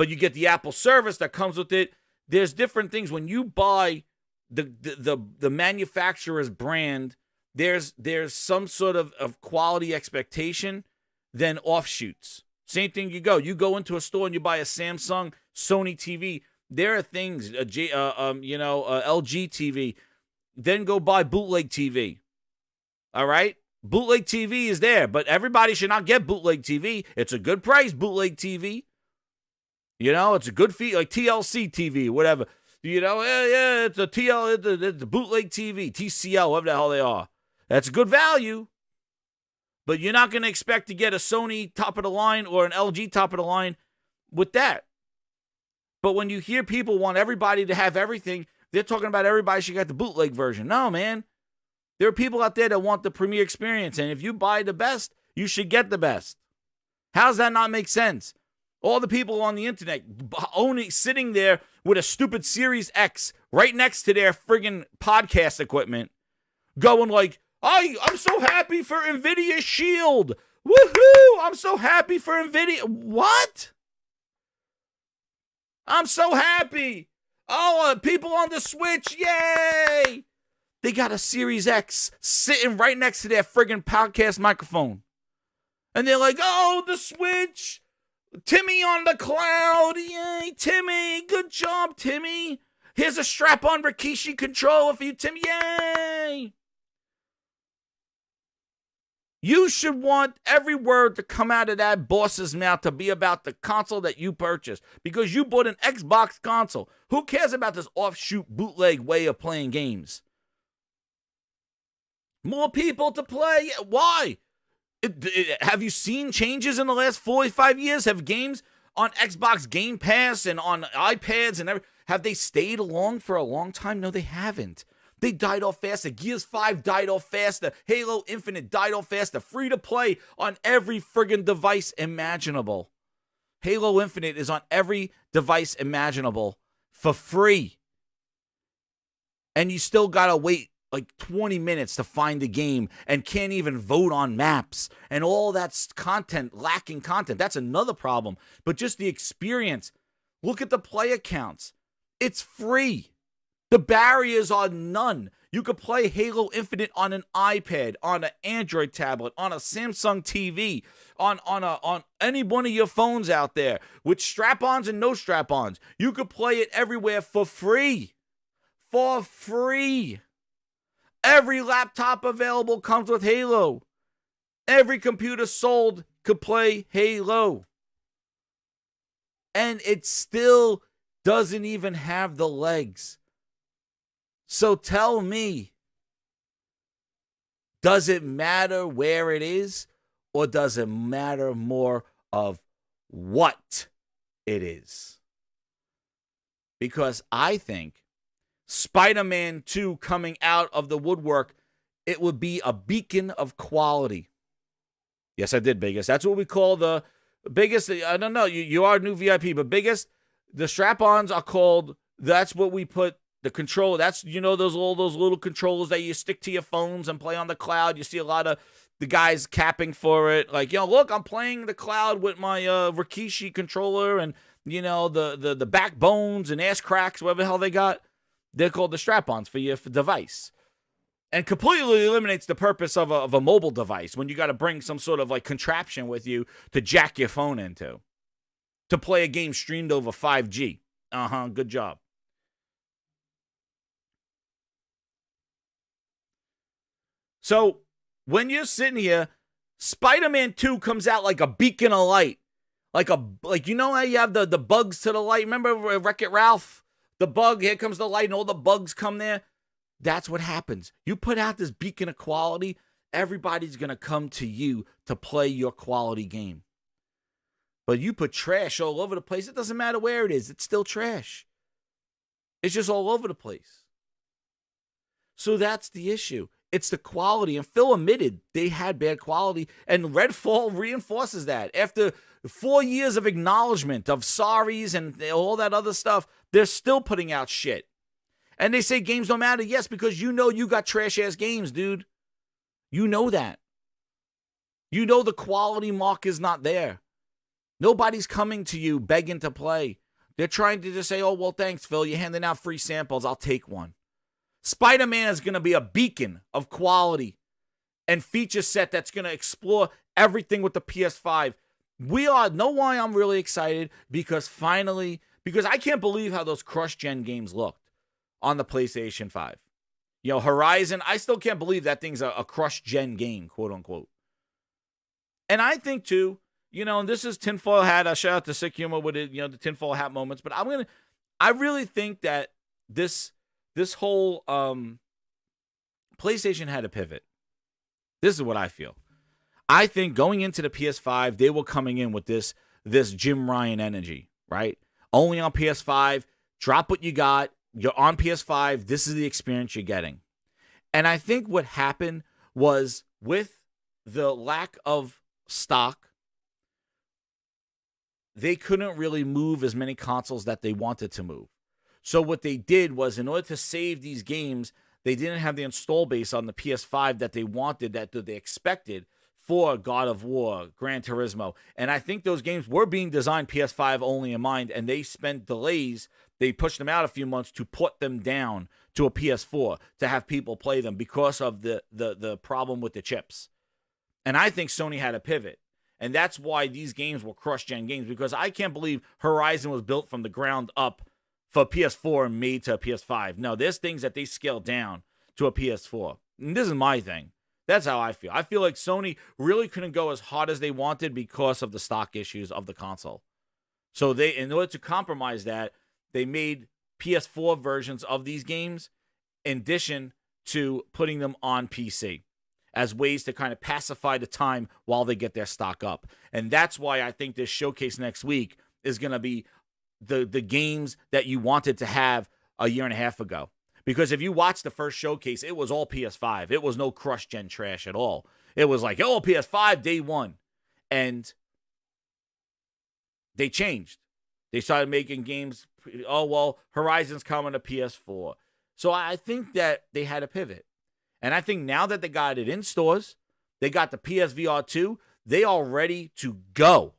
but you get the Apple service that comes with it. There's different things. When you buy the manufacturer's brand, there's some sort of quality expectation, then offshoots. Same thing, you go into a store and you buy a Samsung, Sony TV. There are things, LG TV. Then go buy bootleg TV. All right? Bootleg TV is there, but everybody should not get bootleg TV. It's a good price, bootleg TV. It's a good fee, like TLC TV, whatever. It's a bootleg TV, TCL, whatever the hell they are. That's a good value, but you're not going to expect to get a Sony top of the line or an LG top of the line with that. But when you hear people want everybody to have everything, they're talking about everybody should get the bootleg version. No, man. There are people out there that want the premier experience, and if you buy the best, you should get the best. How does that not make sense? All the people on the internet sitting there with a stupid Series X right next to their friggin' podcast equipment, going like, I'm so happy for NVIDIA Shield. Woohoo! I'm so happy for NVIDIA. What? I'm so happy. People on the Switch, yay! They got a Series X sitting right next to their friggin' podcast microphone. And they're like, the Switch. Timmy on the cloud. Yay, Timmy. Good job, Timmy. Here's a strap-on Rikishi controller for you, Timmy. Yay. You should want every word to come out of that boss's mouth to be about the console that you purchased, because you bought an Xbox console. Who cares about this offshoot bootleg way of playing games? More people to play. Why? Have you seen changes in the last 45 years? Have games on Xbox Game Pass and on iPads and everything, have they stayed along for a long time? No, they haven't. They died off faster. Gears 5 died off faster. Halo Infinite died off faster. Free to play on every friggin' device imaginable. Halo Infinite is on every device imaginable for free. And you still gotta wait like 20 minutes to find the game and can't even vote on maps and all that's lacking content. That's another problem. But just the experience. Look at the player counts. It's free. The barriers are none. You could play Halo Infinite on an iPad, on an Android tablet, on a Samsung TV, on any one of your phones out there with strap-ons and no strap-ons. You could play it everywhere for free. For free. Every laptop available comes with Halo. Every computer sold could play Halo. And it still doesn't even have the legs. So tell me, does it matter where it is, or does it matter more of what it is? Because I think Spider-Man 2 coming out of the woodwork, it would be a beacon of quality. Yes, I did, Biggest. That's what we call the biggest. I don't know. You are a new VIP, but Biggest, the strap-ons are called, that's what we put the controller. That's, those little controllers that you stick to your phones and play on the cloud. You see a lot of the guys capping for it. Like, look, I'm playing the cloud with my Rikishi controller and, the backbones and ass cracks, whatever the hell they got. They're called the strap-ons for your device. And completely eliminates the purpose of a mobile device when you got to bring some sort of like contraption with you to jack your phone into to play a game streamed over 5G. Good job. So when you're sitting here, Spider-Man 2 comes out like a beacon of light. Like you know how you have the bugs to the light? Remember Wreck-It Ralph? The bug, here comes the light, and all the bugs come there. That's what happens. You put out this beacon of quality, everybody's going to come to you to play your quality game. But you put trash all over the place, it doesn't matter where it is. It's still trash. It's just all over the place. So that's the issue. It's the quality. And Phil admitted they had bad quality. And Redfall reinforces that. After 4 years of acknowledgement of sorries and all that other stuff, they're still putting out shit. And they say games don't matter. Yes, because you got trash-ass games, dude. You know that. You know the quality mark is not there. Nobody's coming to you begging to play. They're trying to just say, oh, well, thanks, Phil. You're handing out free samples. I'll take one. Spider-Man is going to be a beacon of quality and feature set that's going to explore everything with the PS5. Know why I'm really excited? Because I can't believe how those cross-gen games looked on the PlayStation 5. Horizon, I still can't believe that thing's a cross-gen game, quote unquote. And I think too, and this is tinfoil hat. I shout out to Sick Humor with it, the tinfoil hat moments. But I really think that this whole PlayStation had a pivot. This is what I feel. I think going into the PS5, they were coming in with this Jim Ryan energy, right? Only on PS5, drop what you got. You're on PS5. This is the experience you're getting. And I think what happened was with the lack of stock, they couldn't really move as many consoles that they wanted to move. So what they did was, in order to save these games, they didn't have the install base on the PS5 that they wanted, that they expected for God of War, Gran Turismo. And I think those games were being designed PS5 only in mind, and they spent delays. They pushed them out a few months to put them down to a PS4 to have people play them because of the problem with the chips. And I think Sony had a pivot. And that's why these games were cross-gen games, because I can't believe Horizon was built from the ground up for PS4 and made to a PS5. No, there's things that they scaled down to a PS4. And this is my thing. That's how I feel. I feel like Sony really couldn't go as hard as they wanted because of the stock issues of the console. So they, in order to compromise that, they made PS4 versions of these games in addition to putting them on PC as ways to kind of pacify the time while they get their stock up. And that's why I think this showcase next week is going to be the games that you wanted to have a year and a half ago. Because if you watch the first showcase, it was all PS5. It was no cross-gen trash at all. It was like, oh, PS5 day one. And they changed. They started making games, oh, well, Horizon's coming to PS4. So I think that they had a pivot. And I think now that they got it in stores, they got the PSVR 2, they are ready to go.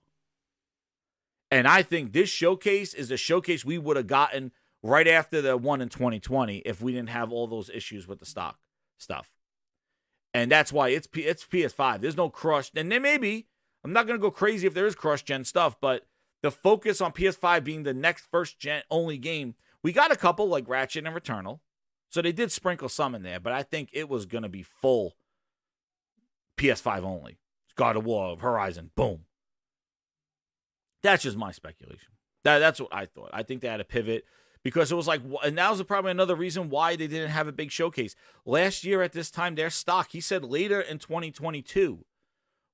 And I think this showcase is a showcase we would have gotten right after the one in 2020 if we didn't have all those issues with the stock stuff. And that's why it's PS5. There's no cross. And there may be. I'm not going to go crazy if there is cross-gen stuff, but the focus on PS5 being the next first-gen only game, we got a couple like Ratchet and Returnal. So they did sprinkle some in there, but I think it was going to be full PS5 only. God of War, Horizon, boom. That's just my speculation. That's what I thought. I think they had a pivot because it was like, and that was probably another reason why they didn't have a big showcase. Last year at this time, their stock, he said later in 2022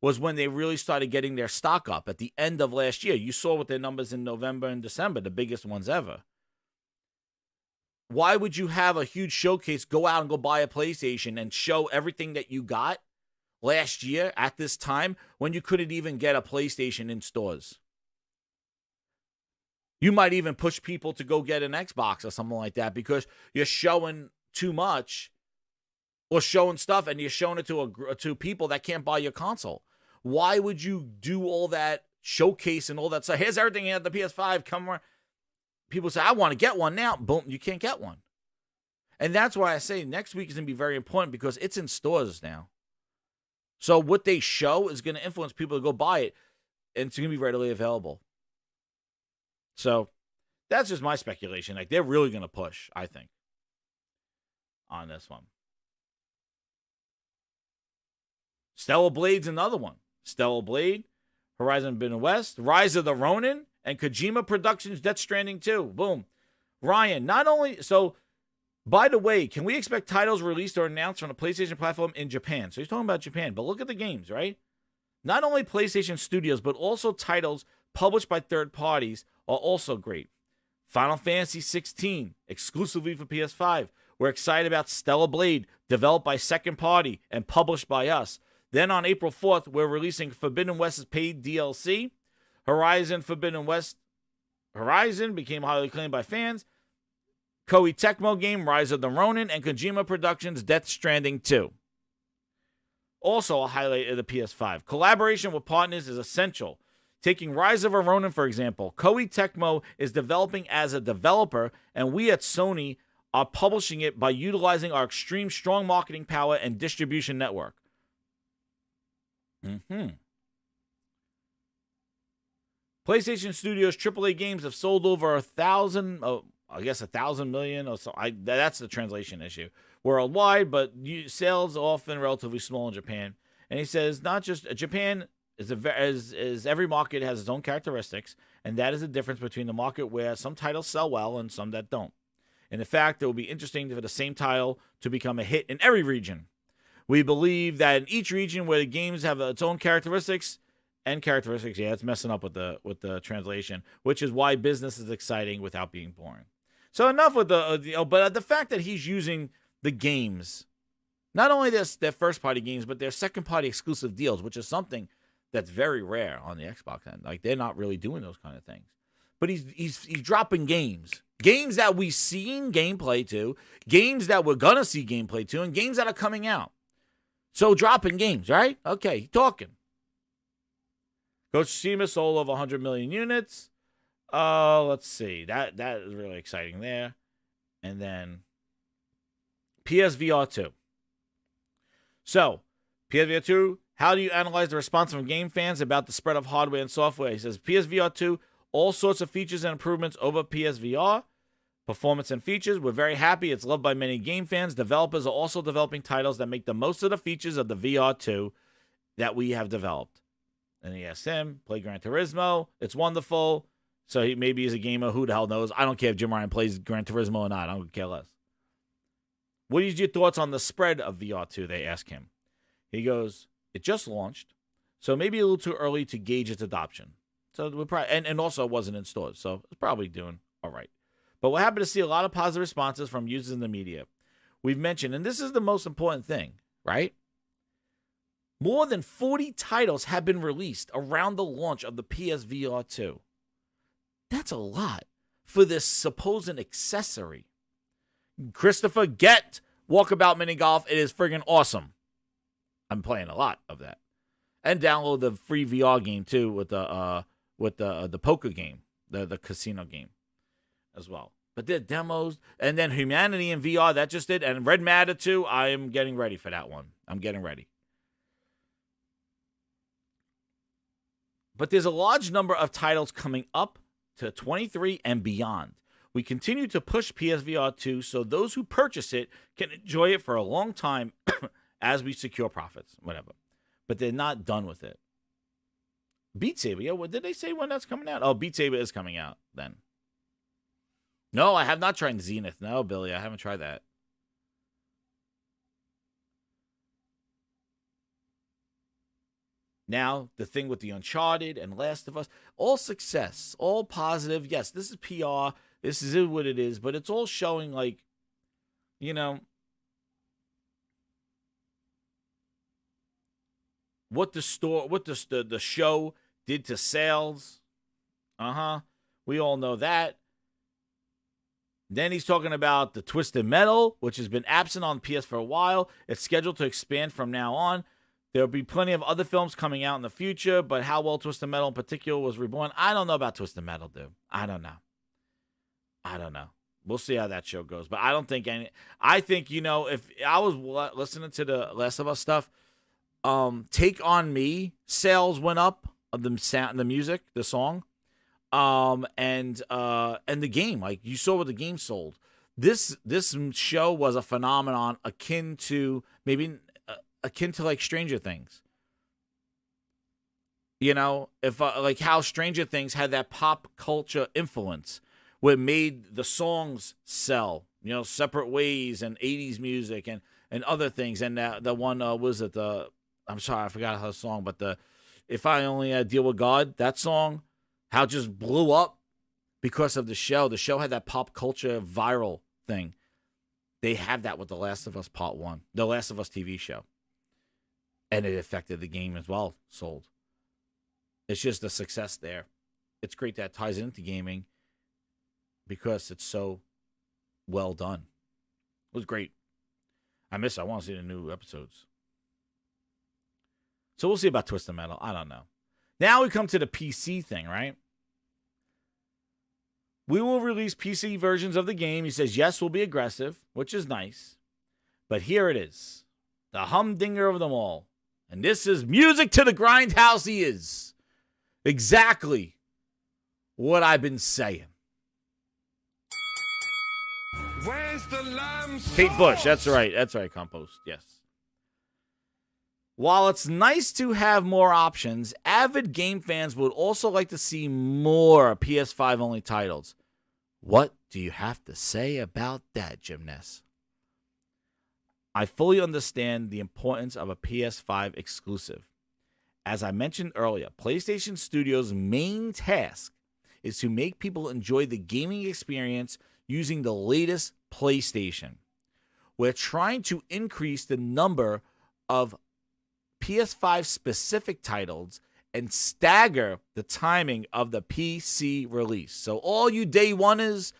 was when they really started getting their stock up at the end of last year. You saw with their numbers in November and December, the biggest ones ever. Why would you have a huge showcase, go out and go buy a PlayStation and show everything that you got last year at this time when you couldn't even get a PlayStation in stores? You might even push people to go get an Xbox or something like that because you're showing too much or showing stuff and you're showing it to people that can't buy your console. Why would you do all that showcase and all that stuff? Here's everything at the PS5. Come on. People say, I want to get one now. Boom, you can't get one. And that's why I say next week is going to be very important because it's in stores now. So what they show is going to influence people to go buy it, and it's going to be readily available. So that's just my speculation. Like, they're really going to push, I think, on this one. Stellar Blade's another one. Stellar Blade, Horizon Forbidden West, Rise of the Ronin, and Kojima Productions' Death Stranding 2. Boom. Ryan, not only... So, by the way, can we expect titles released or announced on a PlayStation platform in Japan? So he's talking about Japan, but look at the games, right? Not only PlayStation Studios, but also titles published by third parties are also great. Final Fantasy 16, exclusively for PS5. We're excited about Stellar Blade, developed by Second Party and published by us. Then on April 4th, we're releasing Forbidden West's paid DLC. Horizon Forbidden West. Horizon became highly acclaimed by fans. Koei Tecmo game, Rise of the Ronin, and Kojima Productions' Death Stranding 2. Also a highlight of the PS5. Collaboration with partners is essential. Taking Rise of a Ronin, for example, Koei Tecmo is developing as a developer, and we at Sony are publishing it by utilizing our extreme strong marketing power and distribution network. PlayStation Studios AAA games have sold over 1,000, I guess 1,000 million or so. That's the translation issue worldwide, but sales are often relatively small in Japan. And he says not just Japan is every market has its own characteristics, and that is the difference between the market where some titles sell well and some that don't. And in fact, it will be interesting for the same title to become a hit in every region. We believe that in each region where the games have its own characteristics, yeah, it's messing up with the translation, which is why business is exciting without being boring. So enough with but the fact that he's using the games, not only their first party games, but their second party exclusive deals, which is something that's very rare on the Xbox end. Like, they're not really doing those kind of things. But he's dropping games that we've seen gameplay to, games that we're gonna see gameplay to, and games that are coming out. So dropping games, right? Okay, talking. Ghost of Tsushima sold over 100 million units. Let's see. That is really exciting there. And then PSVR 2. So, PSVR 2, how do you analyze the response from game fans about the spread of hardware and software? He says, PSVR 2, all sorts of features and improvements over PSVR. Performance and features, we're very happy. It's loved by many game fans. Developers are also developing titles that make the most of the features of the VR2 that we have developed. And he asked him, play Gran Turismo. It's wonderful. So maybe he's a gamer. Who the hell knows? I don't care if Jim Ryan plays Gran Turismo or not. I don't care less. What is your thoughts on the spread of VR2? They ask him. He goes, it just launched, so maybe a little too early to gauge its adoption. So we're probably, and also it wasn't in stores, so it's probably doing all right. But we're happy to see a lot of positive responses from users in the media. We've mentioned, and this is the most important thing, right? More than 40 titles have been released around the launch of the PSVR 2. That's a lot for this supposed accessory. Christopher, get Walkabout Mini Golf. It is friggin' awesome. I'm playing a lot of that. And download the free VR game too with the poker game, the casino game as well. But the demos, and then Humanity in VR, that just did, and Red Matter 2, I am getting ready for that one. I'm getting ready. But there's a large number of titles coming up to 23 and beyond. We continue to push PSVR 2 so those who purchase it can enjoy it for a long time as we secure profits, whatever. But they're not done with it. Beat Saber, yeah, what did they say when that's coming out? Oh, Beat Saber is coming out then. No, I have not tried Zenith. No, Billy, I haven't tried that. Now, the thing with the Uncharted and Last of Us, all success, all positive. Yes, this is PR. This is what it is, but it's all showing, like, you know, what the show did to sales. We all know that. Then he's talking about the Twisted Metal, which has been absent on PS for a while. It's scheduled to expand from now on. There'll be plenty of other films coming out in the future, but how well Twisted Metal in particular was reborn, I don't know about Twisted Metal, dude. I don't know. We'll see how that show goes. But I don't think I think, you know, if I was listening to the Last of Us stuff, Take On Me sales went up of the sound, the music, the song, and the game. Like, you saw what the game sold. This show was a phenomenon akin to like Stranger Things. You know, if like how Stranger Things had that pop culture influence, where it made the songs sell, you know, Separate Ways and 80s music and other things. And the one was it I'm sorry, I forgot her song, but the If I Only Deal With God, that song, how it just blew up because of the show. The show had that pop culture viral thing. They have that with The Last of Us Part 1, The Last of Us TV show. And it affected the game as well, sold. It's just a success there. It's great that ties into gaming because it's so well done. It was great. I want to see the new episodes. So we'll see about Twisted Metal. I don't know. Now we come to the PC thing, right? We will release PC versions of the game. He says, yes, we'll be aggressive, which is nice. But here it is. The humdinger of them all. And this is music to the grindhouse he is. Exactly what I've been saying. Where's the lamb sauce? Kate Bush, that's right. That's right, Compost. Yes. While it's nice to have more options, avid game fans would also like to see more PS5 only titles. What do you have to say about that, Jim Ness? I fully understand the importance of a PS5 exclusive. As I mentioned earlier, PlayStation Studios' main task is to make people enjoy the gaming experience using the latest PlayStation. We're trying to increase the number of PS5 specific titles and stagger the timing of the PC release. So all you day oneers,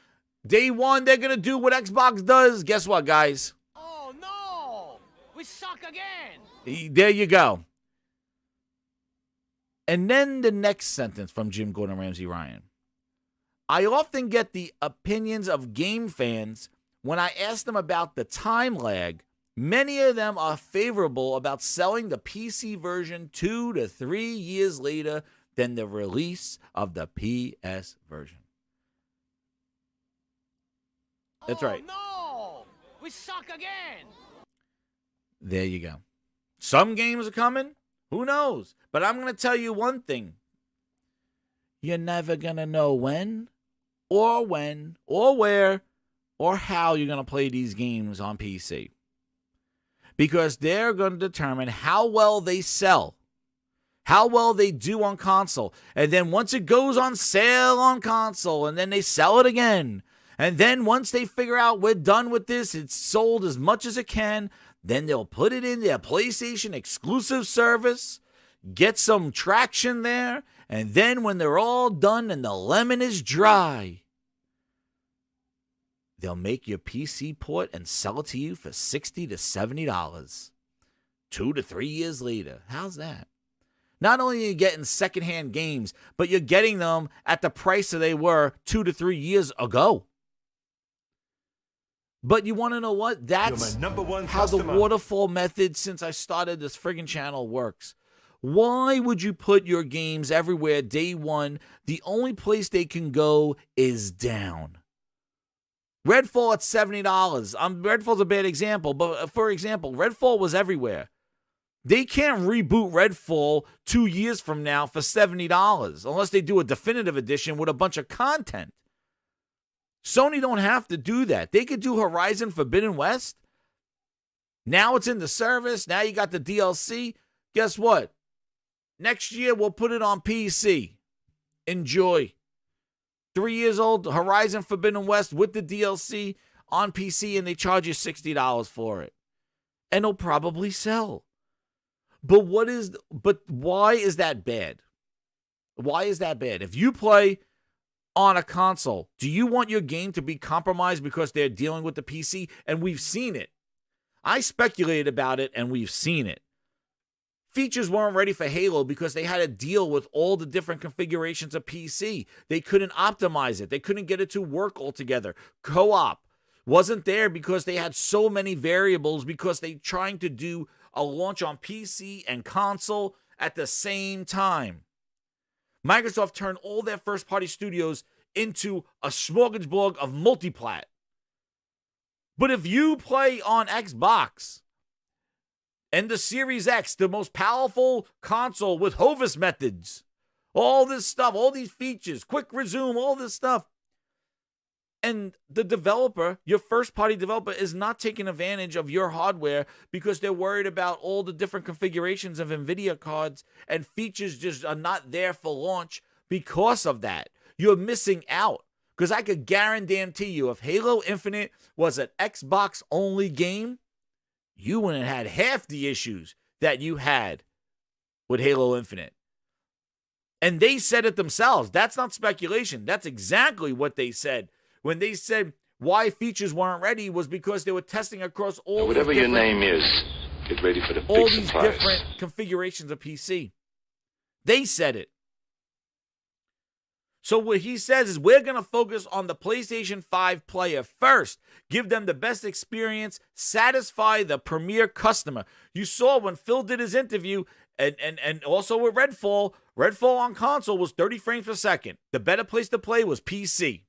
day one, they're going to do what Xbox does. Guess what, guys? Oh no! We suck again! There you go. And then the next sentence from Jim Gordon Ramsay Ryan. I often get the opinions of game fans when I ask them about the time lag. Many of them are favorable about selling the PC version 2 to 3 years later than the release of the PS version. That's right. No! We suck again! There you go. Some games are coming. Who knows? But I'm going to tell you one thing. You're never going to know when or where or how you're going to play these games on PC. Because they're going to determine how well they sell, how well they do on console. And then once it goes on sale on console, and then they sell it again. And then once they figure out we're done with this, it's sold as much as it can, then they'll put it in their PlayStation exclusive service, get some traction there, and then when they're all done and the lemon is dry, they'll make your PC port and sell it to you for $60 to $70 2 to 3 years later. How's that? Not only are you getting secondhand games, but you're getting them at the price that they were 2 to 3 years ago. But you want to know what? That's how the waterfall method since I started this friggin' channel works. Why would you put your games everywhere day one? The only place they can go is down. Redfall at $70. Redfall's a bad example, but for example, Redfall was everywhere. They can't reboot Redfall 2 years from now for $70 unless they do a definitive edition with a bunch of content. Sony don't have to do that. They could do Horizon Forbidden West. Now it's in the service. Now you got the DLC. Guess what? Next year we'll put it on PC. Enjoy. 3 years old, Horizon Forbidden West with the DLC on PC, and they charge you $60 for it. And it'll probably sell. But why is that bad? Why is that bad? If you play on a console, do you want your game to be compromised because they're dealing with the PC? And we've seen it. I speculated about it, and we've seen it. Features weren't ready for Halo because they had to deal with all the different configurations of PC. They couldn't optimize it. They couldn't get it to work altogether. Co-op wasn't there because they had so many variables because they trying to do a launch on PC and console at the same time. Microsoft turned all their first-party studios into a smorgasbord of multiplat. But if you play on Xbox and the Series X, the most powerful console with Hovis methods, all this stuff, all these features, quick resume, all this stuff, and the developer, your first-party developer, is not taking advantage of your hardware because they're worried about all the different configurations of NVIDIA cards, and features just are not there for launch because of that. You're missing out. Because I could guarantee you, if Halo Infinite was an Xbox-only game, you wouldn't have had half the issues that you had with Halo Infinite. And they said it themselves. That's not speculation. That's exactly what they said. When they said why features weren't ready was because they were testing across all whatever your name is, get ready for the all big these surprise. different configurations of PC. They said it. So what he says is we're going to focus on the PlayStation 5 player first, give them the best experience, satisfy the premier customer. You saw when Phil did his interview, and also with Redfall on console was 30 frames per second. The better place to play was PC.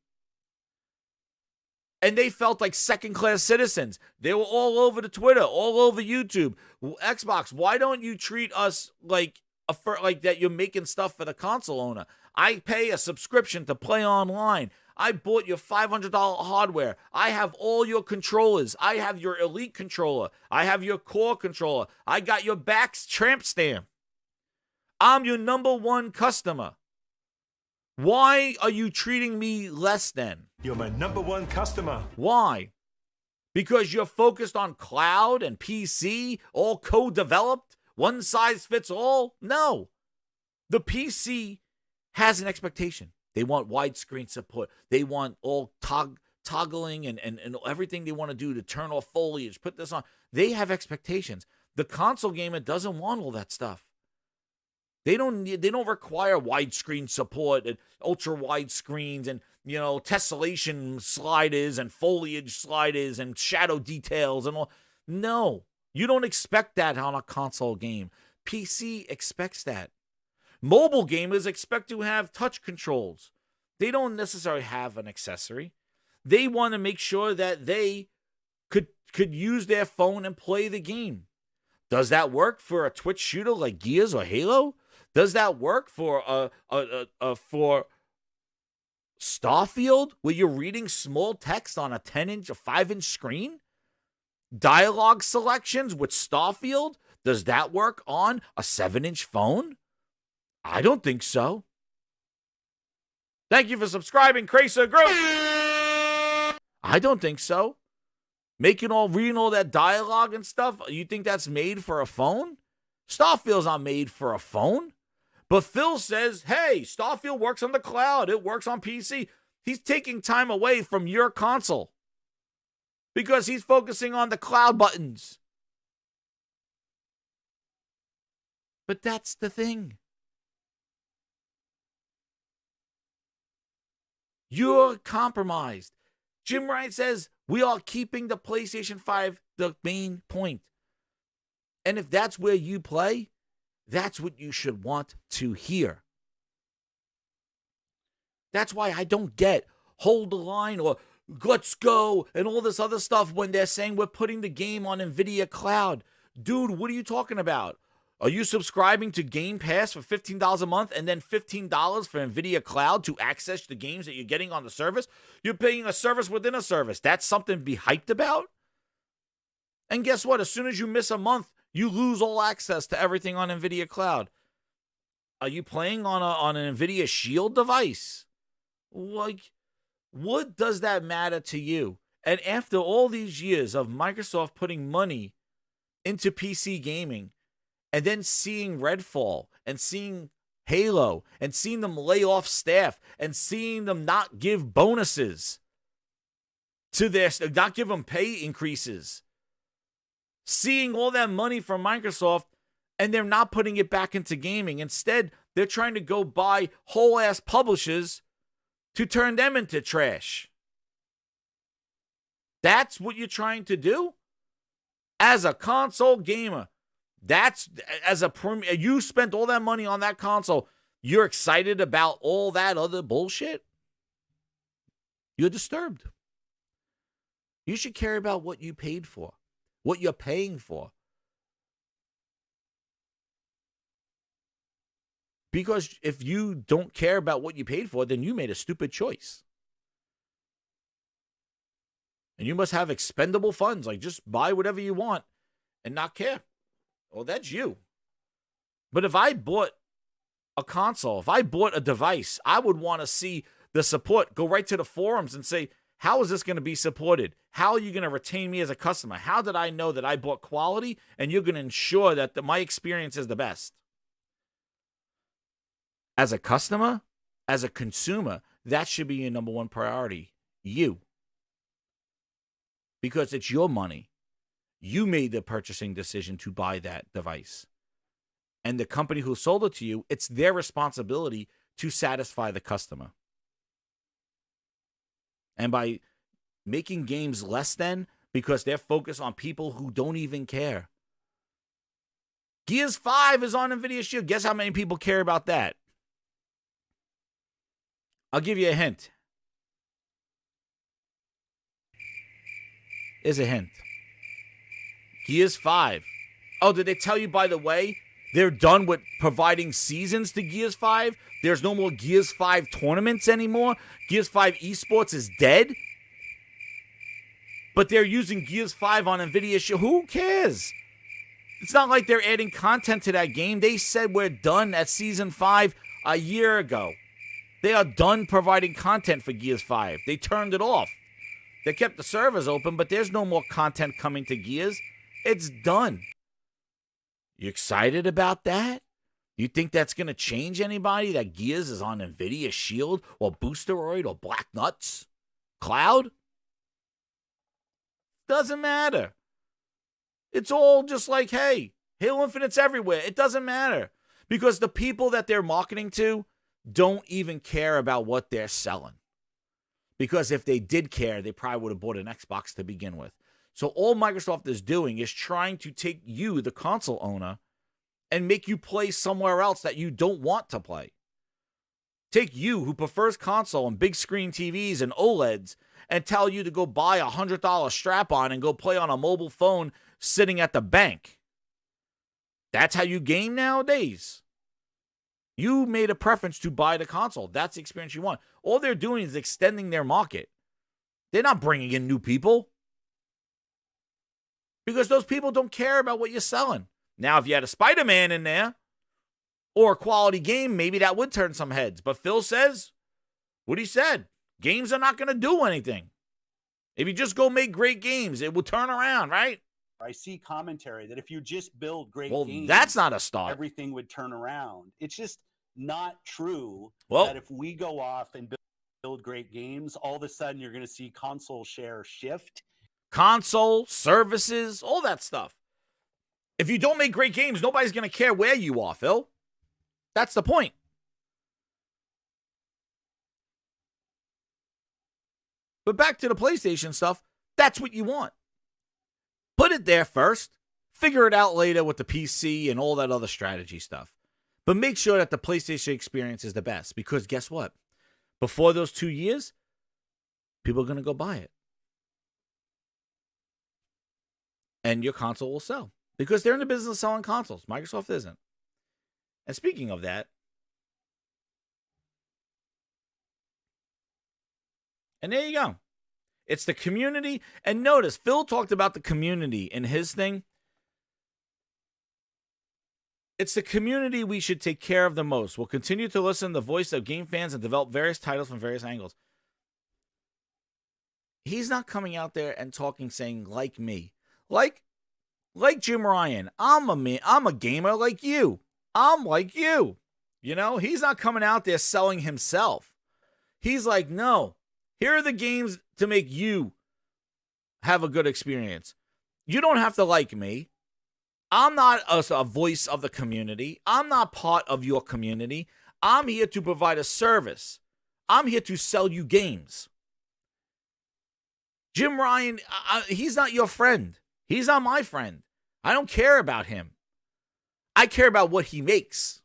And they felt like second-class citizens. They were all over the Twitter, all over YouTube. Xbox, why don't you treat us like that you're making stuff for the console owner? I pay a subscription to play online. I bought your $500 hardware. I have all your controllers. I have your Elite controller. I have your Core controller. I got your back's tramp stamp. I'm your number one customer. Why are you treating me less than? You're my number one customer. Why? Because you're focused on cloud and PC, all co-developed, one size fits all? No. The PC has an expectation. They want widescreen support. They want all toggling and everything they want to do to turn off foliage, put this on. They have expectations. The console gamer doesn't want all that stuff. They don't require widescreen support and ultra wide screens and tessellation sliders and foliage sliders and shadow details and all. No, you don't expect that on a console game. PC expects that. Mobile gamers expect to have touch controls. They don't necessarily have an accessory. They want to make sure that they could use their phone and play the game. Does that work for a Twitch shooter like Gears or Halo? Does that work for for Starfield, where you're reading small text on a 10-inch or 5-inch screen? Dialogue selections with Starfield, does that work on a 7-inch phone? I don't think so. Thank you for subscribing, Cracer Group. I don't think so. Reading all that dialogue and stuff, you think that's made for a phone? Starfield's not made for a phone. But Phil says, hey, Starfield works on the cloud. It works on PC. He's taking time away from your console because he's focusing on the cloud buttons. But that's the thing. You're compromised. Jim Wright says, we are keeping the PlayStation 5 the main point. And if that's where you play, that's what you should want to hear. That's why I don't get hold the line or let's go and all this other stuff when they're saying we're putting the game on NVIDIA Cloud. Dude, what are you talking about? Are you subscribing to Game Pass for $15 a month and then $15 for NVIDIA Cloud to access the games that you're getting on the service? You're paying a service within a service. That's something to be hyped about? And guess what? As soon as you miss a month, you lose all access to everything on NVIDIA Cloud. Are you playing on an NVIDIA Shield device? Like, what does that matter to you? And after all these years of Microsoft putting money into PC gaming, and then seeing Redfall, and seeing Halo, and seeing them lay off staff, and seeing them not give bonuses to not give them pay increases, seeing all that money from Microsoft, and they're not putting it back into gaming. Instead, they're trying to go buy whole-ass publishers to turn them into trash. That's what you're trying to do? As a console gamer, you spent all that money on that console. You're excited about all that other bullshit? You're disturbed. You should care about what you paid for, what you're paying for. Because if you don't care about what you paid for, then you made a stupid choice. And you must have expendable funds, like just buy whatever you want and not care. Well, that's you. But if I bought a console, if I bought a device, I would want to see the support. Go right to the forums and say, how is this going to be supported? How are you going to retain me as a customer? How did I know that I bought quality and you're going to ensure that my experience is the best? As a customer, as a consumer, that should be your number one priority. You. Because it's your money. You made the purchasing decision to buy that device. and the company who sold it to you, it's their responsibility to satisfy the customer. And by making games less than, because they're focused on people who don't even care. Gears 5 is on NVIDIA Shield. Guess how many people care about that? I'll give you a hint. Here's a hint. Gears 5. Oh, did they tell you, by the way, they're done with providing seasons to Gears 5? There's no more Gears 5 tournaments anymore? Gears 5 esports is dead? But they're using Gears 5 on NVIDIA Shield. Who cares? It's not like they're adding content to that game. They said we're done at Season 5 a year ago. They are done providing content for Gears 5. They turned it off. They kept the servers open, but there's no more content coming to Gears. It's done. You excited about that? You think that's going to change anybody that Gears is on NVIDIA Shield or Boosteroid or Black Nuts? Cloud? Doesn't matter. It's all just like, hey, Halo Infinite's everywhere. It doesn't matter. Because the people that they're marketing to don't even care about what they're selling. Because if they did care, they probably would have bought an Xbox to begin with. So all Microsoft is doing is trying to take you, the console owner, and make you play somewhere else that you don't want to play. Take you, who prefers console and big screen TVs and OLEDs, and tell you to go buy a $100 strap-on and go play on a mobile phone sitting at the bank. That's how you game nowadays. You made a preference to buy the console. That's the experience you want. All they're doing is extending their market. They're not bringing in new people. Because those people don't care about what you're selling. Now, if you had a Spider-Man in there, or a quality game, maybe that would turn some heads. But Phil says what he said. Games are not going to do anything. If you just go make great games, it will turn around, right? I see commentary that if you just build great Well, games, that's not a start. Everything would turn around. It's just not true Well, that if we go off and build great games, all of a sudden you're going to see console share shift. Console, services, all that stuff. If you don't make great games, nobody's going to care where you are, Phil. That's the point. But back to the PlayStation stuff, that's what you want. Put it there first. Figure it out later with the PC and all that other strategy stuff. But make sure that the PlayStation experience is the best. Because guess what? Before those 2 years, people are going to go buy it. And your console will sell. Because they're in the business of selling consoles. Microsoft isn't. And speaking of that, and there you go. It's the community. And notice, Phil talked about the community in his thing. It's the community we should take care of the most. We'll continue to listen to the voice of game fans and develop various titles from various angles. He's not coming out there and talking, saying, like me. Like Jim Ryan. I'm a gamer like you. I'm like you. You know, he's not coming out there selling himself. He's like, no, here are the games to make you have a good experience. You don't have to like me. I'm not a voice of the community. I'm not part of your community. I'm here to provide a service. I'm here to sell you games. Jim Ryan, he's not your friend. He's not my friend. I don't care about him. I care about what he makes.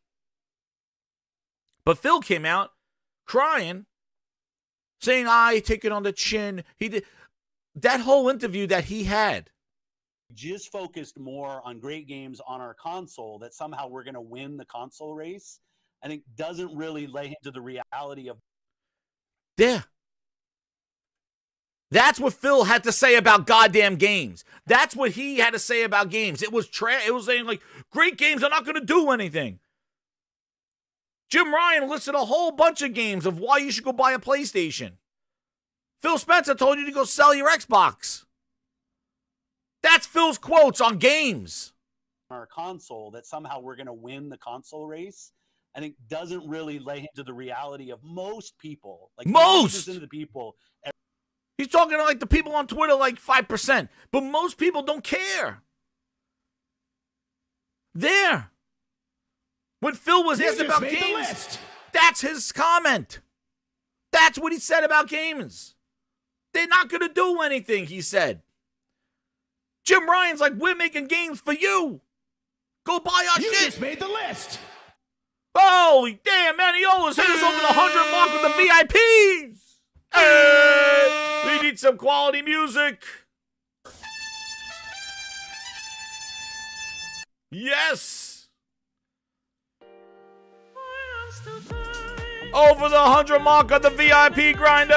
But Phil came out crying, saying, I take it on the chin. He did that whole interview that he had. Just focused more on great games on our console, that somehow we're going to win the console race, I think doesn't really lay into the reality of. Yeah. That's what Phil had to say about goddamn games. That's what he had to say about games. It was saying like, great games are not going to do anything. Jim Ryan listed a whole bunch of games of why you should go buy a PlayStation. Phil Spencer told you to go sell your Xbox. That's Phil's quotes on games. Our console, that somehow we're going to win the console race, I think doesn't really lay into the reality of most people. Like most of the people. He's talking to like the people on Twitter, like 5%. But most people don't care. There. When Phil was asked about games, that's his comment. That's what he said about games. They're not going to do anything, he said. Jim Ryan's like, we're making games for you. Go buy our shit. You just made the list. Holy damn, Maniola's hit us over the 100 mark with the VIPs. Hey, we need some quality music. Yes. Over the 100 mark of the VIP grinders.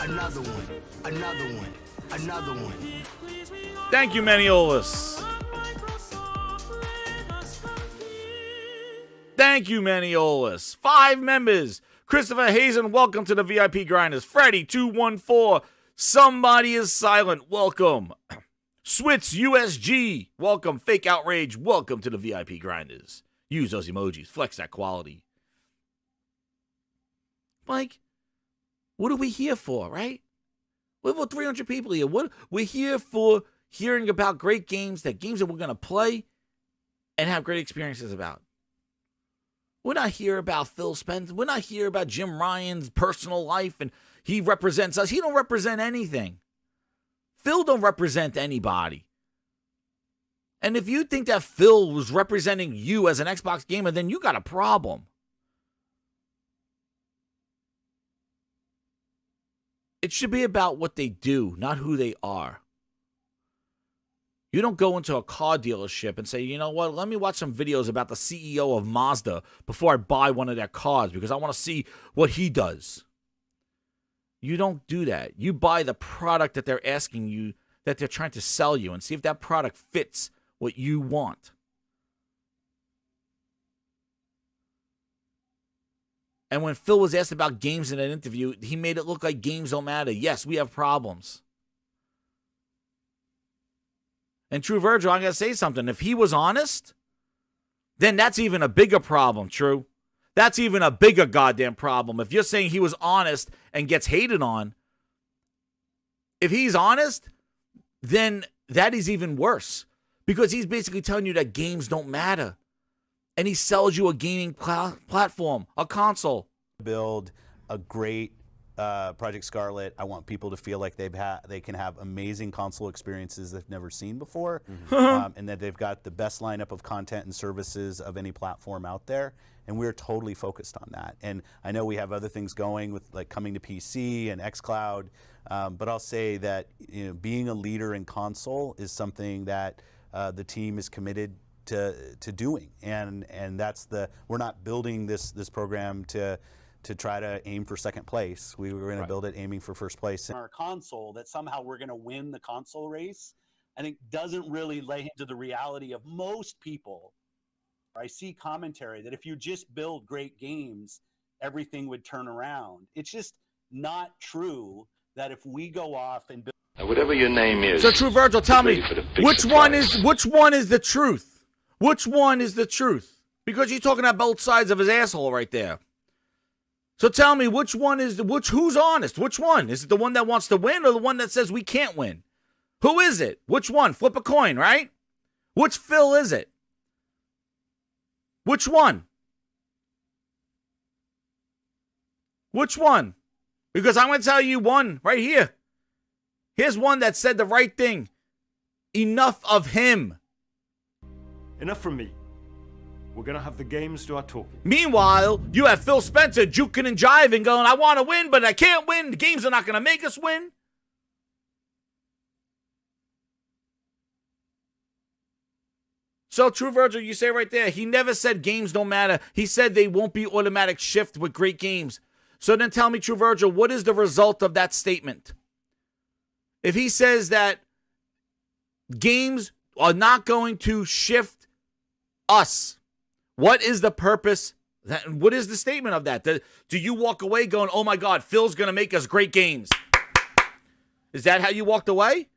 Another one. Another one. Another one. Thank you, Maniolas. Thank you, Maniolas. 5 members. Christopher Hazen, welcome to the VIP Grinders. Freddy214, somebody is silent, welcome. Switz USG, welcome. Fake Outrage, welcome to the VIP Grinders. Use those emojis, flex that quality. Mike, what are we here for, right? We have over 300 people here. We're here for hearing about great games that we're going to play and have great experiences about. We're not here about Phil Spencer. We're not here about Jim Ryan's personal life and he represents us. He don't represent anything. Phil don't represent anybody. And if you think that Phil was representing you as an Xbox gamer, then you got a problem. It should be about what they do, not who they are. You don't go into a car dealership and say, you know what, let me watch some videos about the CEO of Mazda before I buy one of their cars because I want to see what he does. You don't do that. You buy the product that they're asking you, that they're trying to sell you, and see if that product fits what you want. And when Phil was asked about games in that interview, he made it look like games don't matter. Yes, we have problems. And True Virgil, I'm going to say something. If he was honest, then that's even a bigger problem, True. That's even a bigger goddamn problem. If you're saying he was honest and gets hated on, if he's honest, then that is even worse. Because he's basically telling you that games don't matter. And he sells you a gaming platform, a console. Build a great Project Scarlet. I want people to feel like they can have amazing console experiences they've never seen before, and that they've got the best lineup of content and services of any platform out there. And we're totally focused on that. And I know we have other things going with like coming to PC and xCloud, but I'll say that being a leader in console is something that the team is committed to doing. And that's we're not building this program to try to aim for second place. We were going to build it aiming for first place. Our console, that somehow we're going to win the console race, I think doesn't really lay into the reality of most people. I see commentary that if you just build great games, everything would turn around. It's just not true that if we go off and build... Whatever your name is. So True Virgil, tell me, which one is the truth? Which one is the truth? Because you're talking about both sides of his asshole right there. So tell me, who's honest? Which one? Is it the one that wants to win or the one that says we can't win? Who is it? Which one? Flip a coin, right? Which Phil is it? Which one? Which one? Because I'm going to tell you one right here. Here's one that said the right thing. Enough of him. Enough from me. We're going to have the games do our talking. Meanwhile, you have Phil Spencer juking and jiving going, I want to win, but I can't win. The games are not going to make us win. So, True Virgil, you say right there, he never said games don't matter. He said they won't be automatic shift with great games. So then tell me, True Virgil, what is the result of that statement? If he says that games are not going to shift us, what is the purpose? What is the statement of that? Do you walk away going, oh my God, Phil's going to make us great games? Is that how you walked away?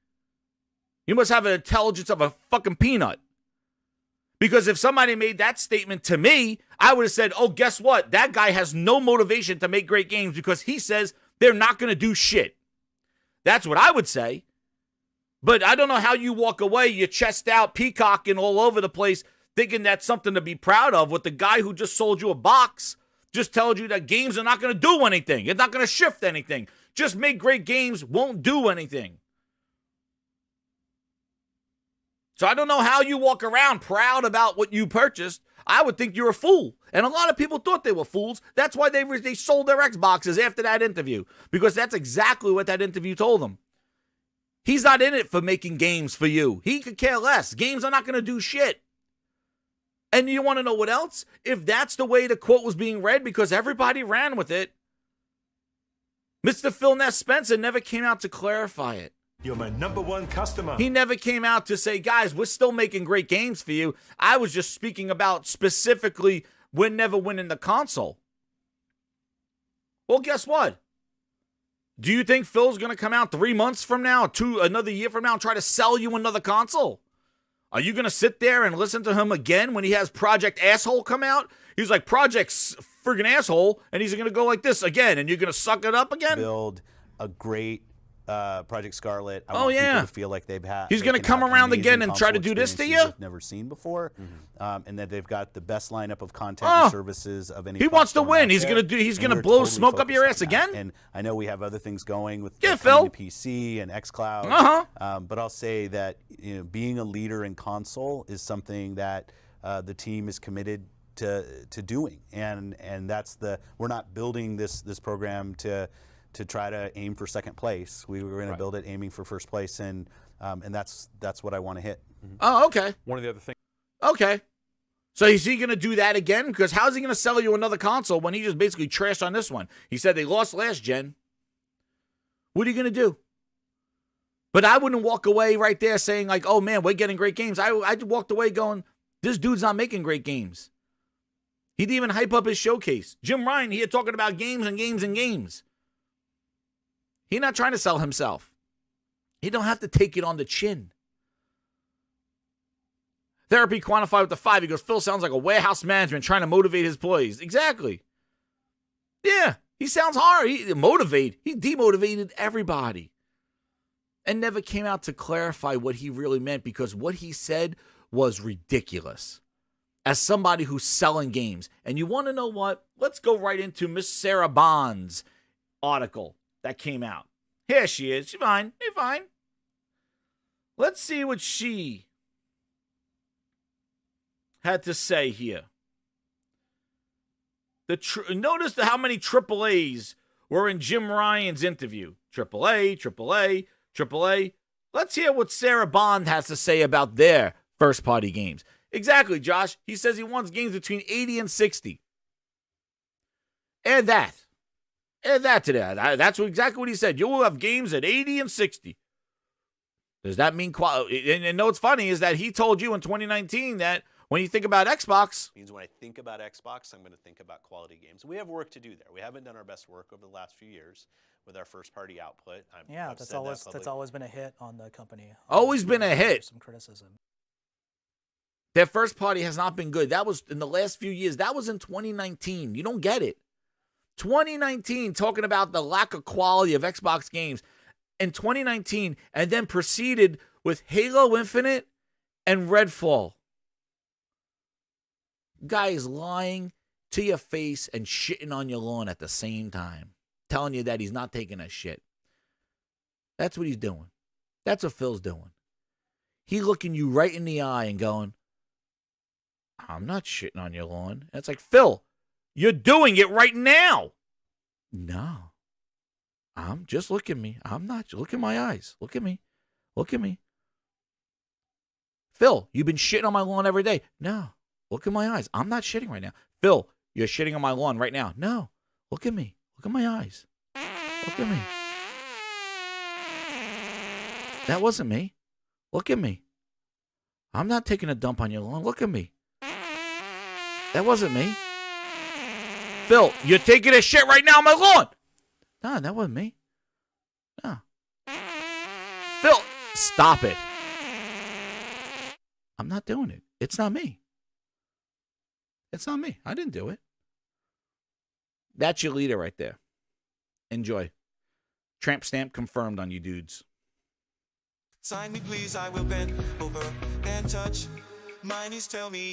You must have an intelligence of a fucking peanut. Because if somebody made that statement to me, I would have said, oh, guess what? That guy has no motivation to make great games because he says they're not going to do shit. That's what I would say. But I don't know how you walk away, your chest out, peacocking all over the place, thinking that's something to be proud of, with the guy who just sold you a box just told you that games are not going to do anything. It's not going to shift anything. Just make great games won't do anything. So I don't know how you walk around proud about what you purchased. I would think you're a fool. And a lot of people thought they were fools. That's why they sold their Xboxes after that interview. Because that's exactly what that interview told them. He's not in it for making games for you. He could care less. Games are not going to do shit. And you want to know what else? If that's the way the quote was being read, because everybody ran with it, Mr. Phil Ness Spencer never came out to clarify it. You're my #1 customer. He never came out to say, guys, we're still making great games for you. I was just speaking about specifically we're never winning the console. Well, guess what? Do you think Phil's going to come out 3 months from now, another year from now, and try to sell you another console? Are you going to sit there and listen to him again when he has Project Asshole come out? He's like, Project's friggin' asshole, and he's going to go like this again, and you're going to suck it up again? Build a great Project Scarlet. I want people to feel like they've had. He's going to come around again and try to do this to you? They've never seen before, and that they've got the best lineup of content and services of any. He wants to win. He's going to blow smoke up your ass again. And I know we have other things going with Phil. PC and xCloud. But I'll say that being a leader in console is something that the team is committed to doing, and we're not building this program to try to aim for second place. We were going to build it aiming for first place, and that's what I want to hit. Oh, okay. One of the other things. Okay. So is he going to do that again? Because how's he going to sell you another console when he just basically trashed on this one? He said they lost last gen. What are you going to do? But I wouldn't walk away right there saying like, oh man, we're getting great games. I walked away going, this dude's not making great games. He didn't even hype up his showcase. Jim Ryan here talking about games and games and games. He's not trying to sell himself. He don't have to take it on the chin. Therapy quantified with the 5. He goes, Phil sounds like a warehouse management trying to motivate his employees. Exactly. Yeah, he sounds hard. He demotivated everybody. And never came out to clarify what he really meant, because what he said was ridiculous. As somebody who's selling games. And you want to know what? Let's go right into Miss Sarah Bond's article that came out. Here she is. She's fine. She's fine. Let's see what she had to say here. Notice how many AAAs were in Jim Ryan's interview. AAA. Let's hear what Sarah Bond has to say about their first-party games. Exactly, Josh. He says he wants games between 80 and 60. Add that to that. That's exactly what he said. You will have games at 80 and 60. Does that mean quality? And what's funny is that he told you in 2019 that when you think about Xbox, means when I think about Xbox, I'm going to think about quality games. We have work to do there. We haven't done our best work over the last few years with our first-party output. That's always been a hit on the company. Always been a hit. Some criticism. Their first party has not been good. That was in the last few years. That was in 2019. You don't get it. 2019, talking about the lack of quality of Xbox games in 2019, and then proceeded with Halo Infinite and Redfall. Guy is lying to your face and shitting on your lawn at the same time, telling you that he's not taking a shit. That's what he's doing. That's what Phil's doing. He looking you right in the eye and going, I'm not shitting on your lawn. And it's like, Phil, you're doing it right now. No. Just look at me. I'm not. Look in my eyes. Look at me. Look at me. Phil, you've been shitting on my lawn every day. No. Look in my eyes. I'm not shitting right now. Phil, you're shitting on my lawn right now. No. Look at me. Look at my eyes. Look at me. That wasn't me. Look at me. I'm not taking a dump on your lawn. Look at me. That wasn't me. Phil, you're taking a shit right now on my lawn. No, that wasn't me. No. Phil, stop it. I'm not doing it. It's not me. It's not me. I didn't do it. That's your leader right there. Enjoy. Tramp stamp confirmed on you dudes. Sign me please, I will bend over and touch. My knees tell me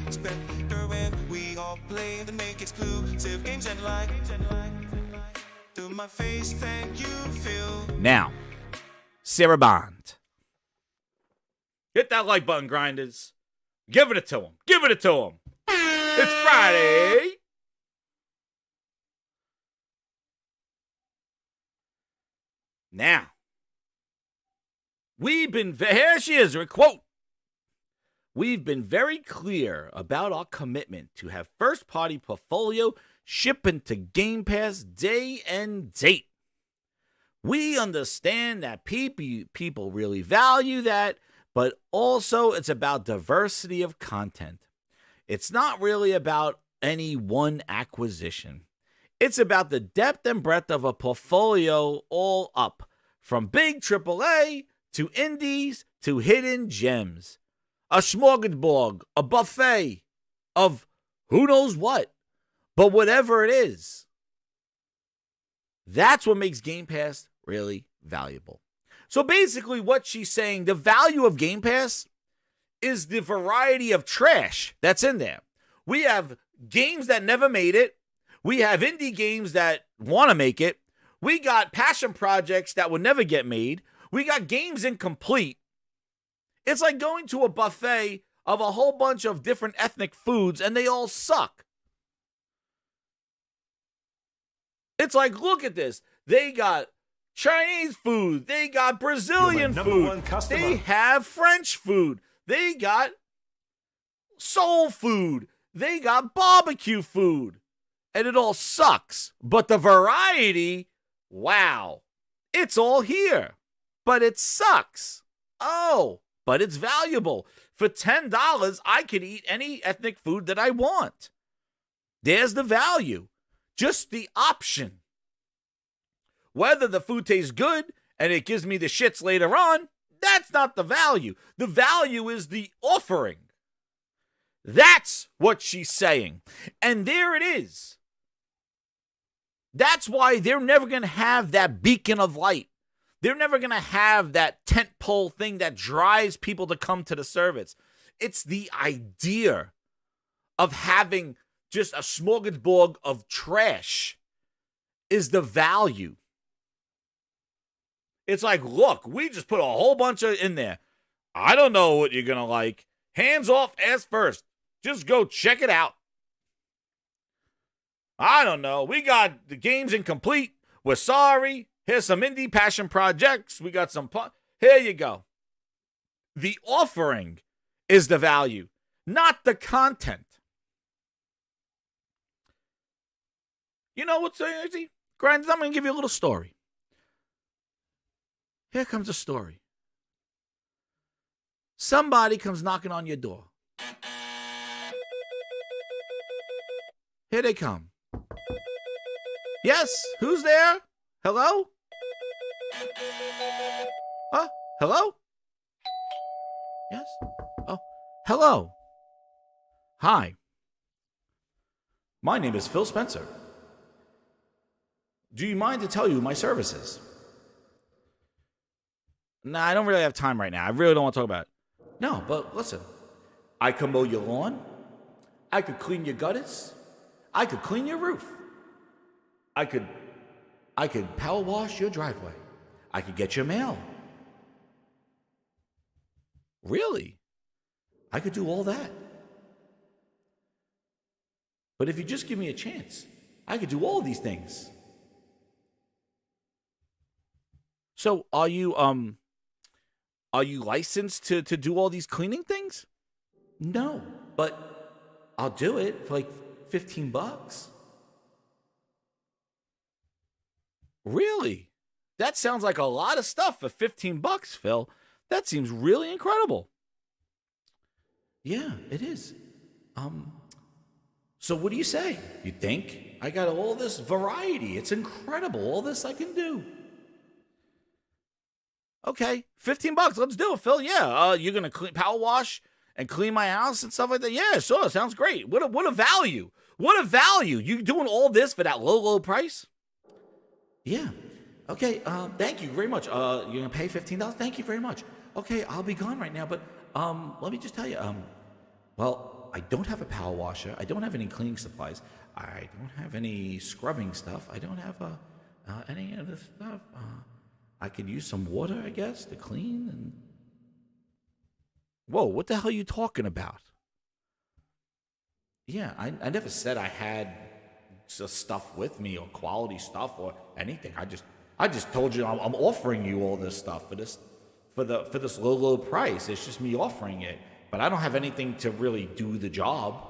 it's better when we all play the make exclusive games and like. To my face, thank you, Phil. Now, Sarah Bond. Hit that like button, grinders. Give it to him. Give it to him. It's Friday. Now, here she is, her quote. We've been very clear about our commitment to have first-party portfolio shipping to Game Pass day and date. We understand that people really value that, but also it's about diversity of content. It's not really about any one acquisition. It's about the depth and breadth of a portfolio all up, from big AAA to indies to hidden gems. A smorgasbord, a buffet of who knows what, but whatever it is. That's what makes Game Pass really valuable. So basically what she's saying, the value of Game Pass is the variety of trash that's in there. We have games that never made it. We have indie games that want to make it. We got passion projects that will never get made. We got games incomplete. It's like going to a buffet of a whole bunch of different ethnic foods and they all suck. It's like, look at this. They got Chinese food. They got Brazilian food. They have French food. They got soul food. They got barbecue food. And it all sucks. But the variety, wow. It's all here. But it sucks. Oh, but it's valuable. For $10, I could eat any ethnic food that I want. There's the value. Just the option. Whether the food tastes good and it gives me the shits later on, that's not the value. The value is the offering. That's what she's saying. And there it is. That's why they're never going to have that beacon of light. They're never going to have that tentpole thing that drives people to come to the service. It's the idea of having just a smorgasbord of trash is the value. It's like, look, we just put a whole bunch of in there. I don't know what you're going to like. Hands off, ass first. Just go check it out. I don't know. We got the games incomplete. We're sorry. Here's some indie passion projects. We got some. Here you go. The offering is the value, not the content. You know what's crazy? Grinders, I'm going to give you a little story. Here comes a story. Somebody comes knocking on your door. Here they come. Yes, who's there? Hello? Huh? Hello? Yes? Oh, hello. Hi. My name is Phil Spencer. Do you mind to tell you my services? Nah, I don't really have time right now. I really don't want to talk about it. No, but listen. I could mow your lawn. I could clean your gutters. I could clean your roof. I could power wash your driveway. I could get your mail. Really? I could do all that. But if you just give me a chance, I could do all these things. So are you licensed to do all these cleaning things? No, but I'll do it for like $15. Really? That sounds like a lot of stuff for $15, Phil. That seems really incredible. Yeah, it is. So what do you say? You think? I got all this variety. It's incredible. All this I can do. Okay, $15. Let's do it, Phil. Yeah, you're gonna power wash and clean my house and stuff like that. Yeah, sure. Sounds great. What a value. What a value. You doing all this for that low price? Yeah. Okay, thank you very much. You're gonna pay $15? Thank you very much. Okay, I'll be gone right now, but let me just tell you, well, I don't have a power washer. I don't have any cleaning supplies. I don't have any scrubbing stuff. I don't have any of this stuff. I could use some water, I guess, to clean. And whoa, what the hell are you talking about? Yeah, I never said I had stuff with me or quality stuff or anything. I just told you I'm offering you all this stuff for this low price. It's just me offering it, but I don't have anything to really do the job.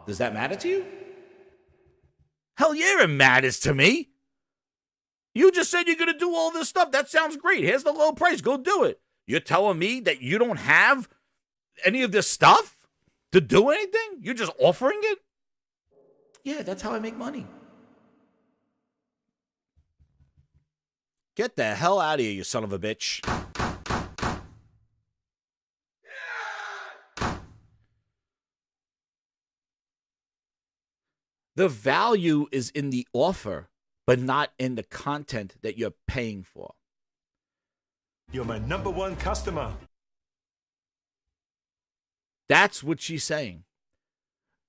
Does that matter to you? Hell yeah, it matters to me. You just said you're gonna do all this stuff. That sounds great. Here's the low price. Go do it. You're telling me that you don't have any of this stuff to do anything? You're just offering it? Yeah, that's how I make money. Get the hell out of here, you son of a bitch. The value is in the offer, but not in the content that you're paying for. You're my number one customer. That's what she's saying.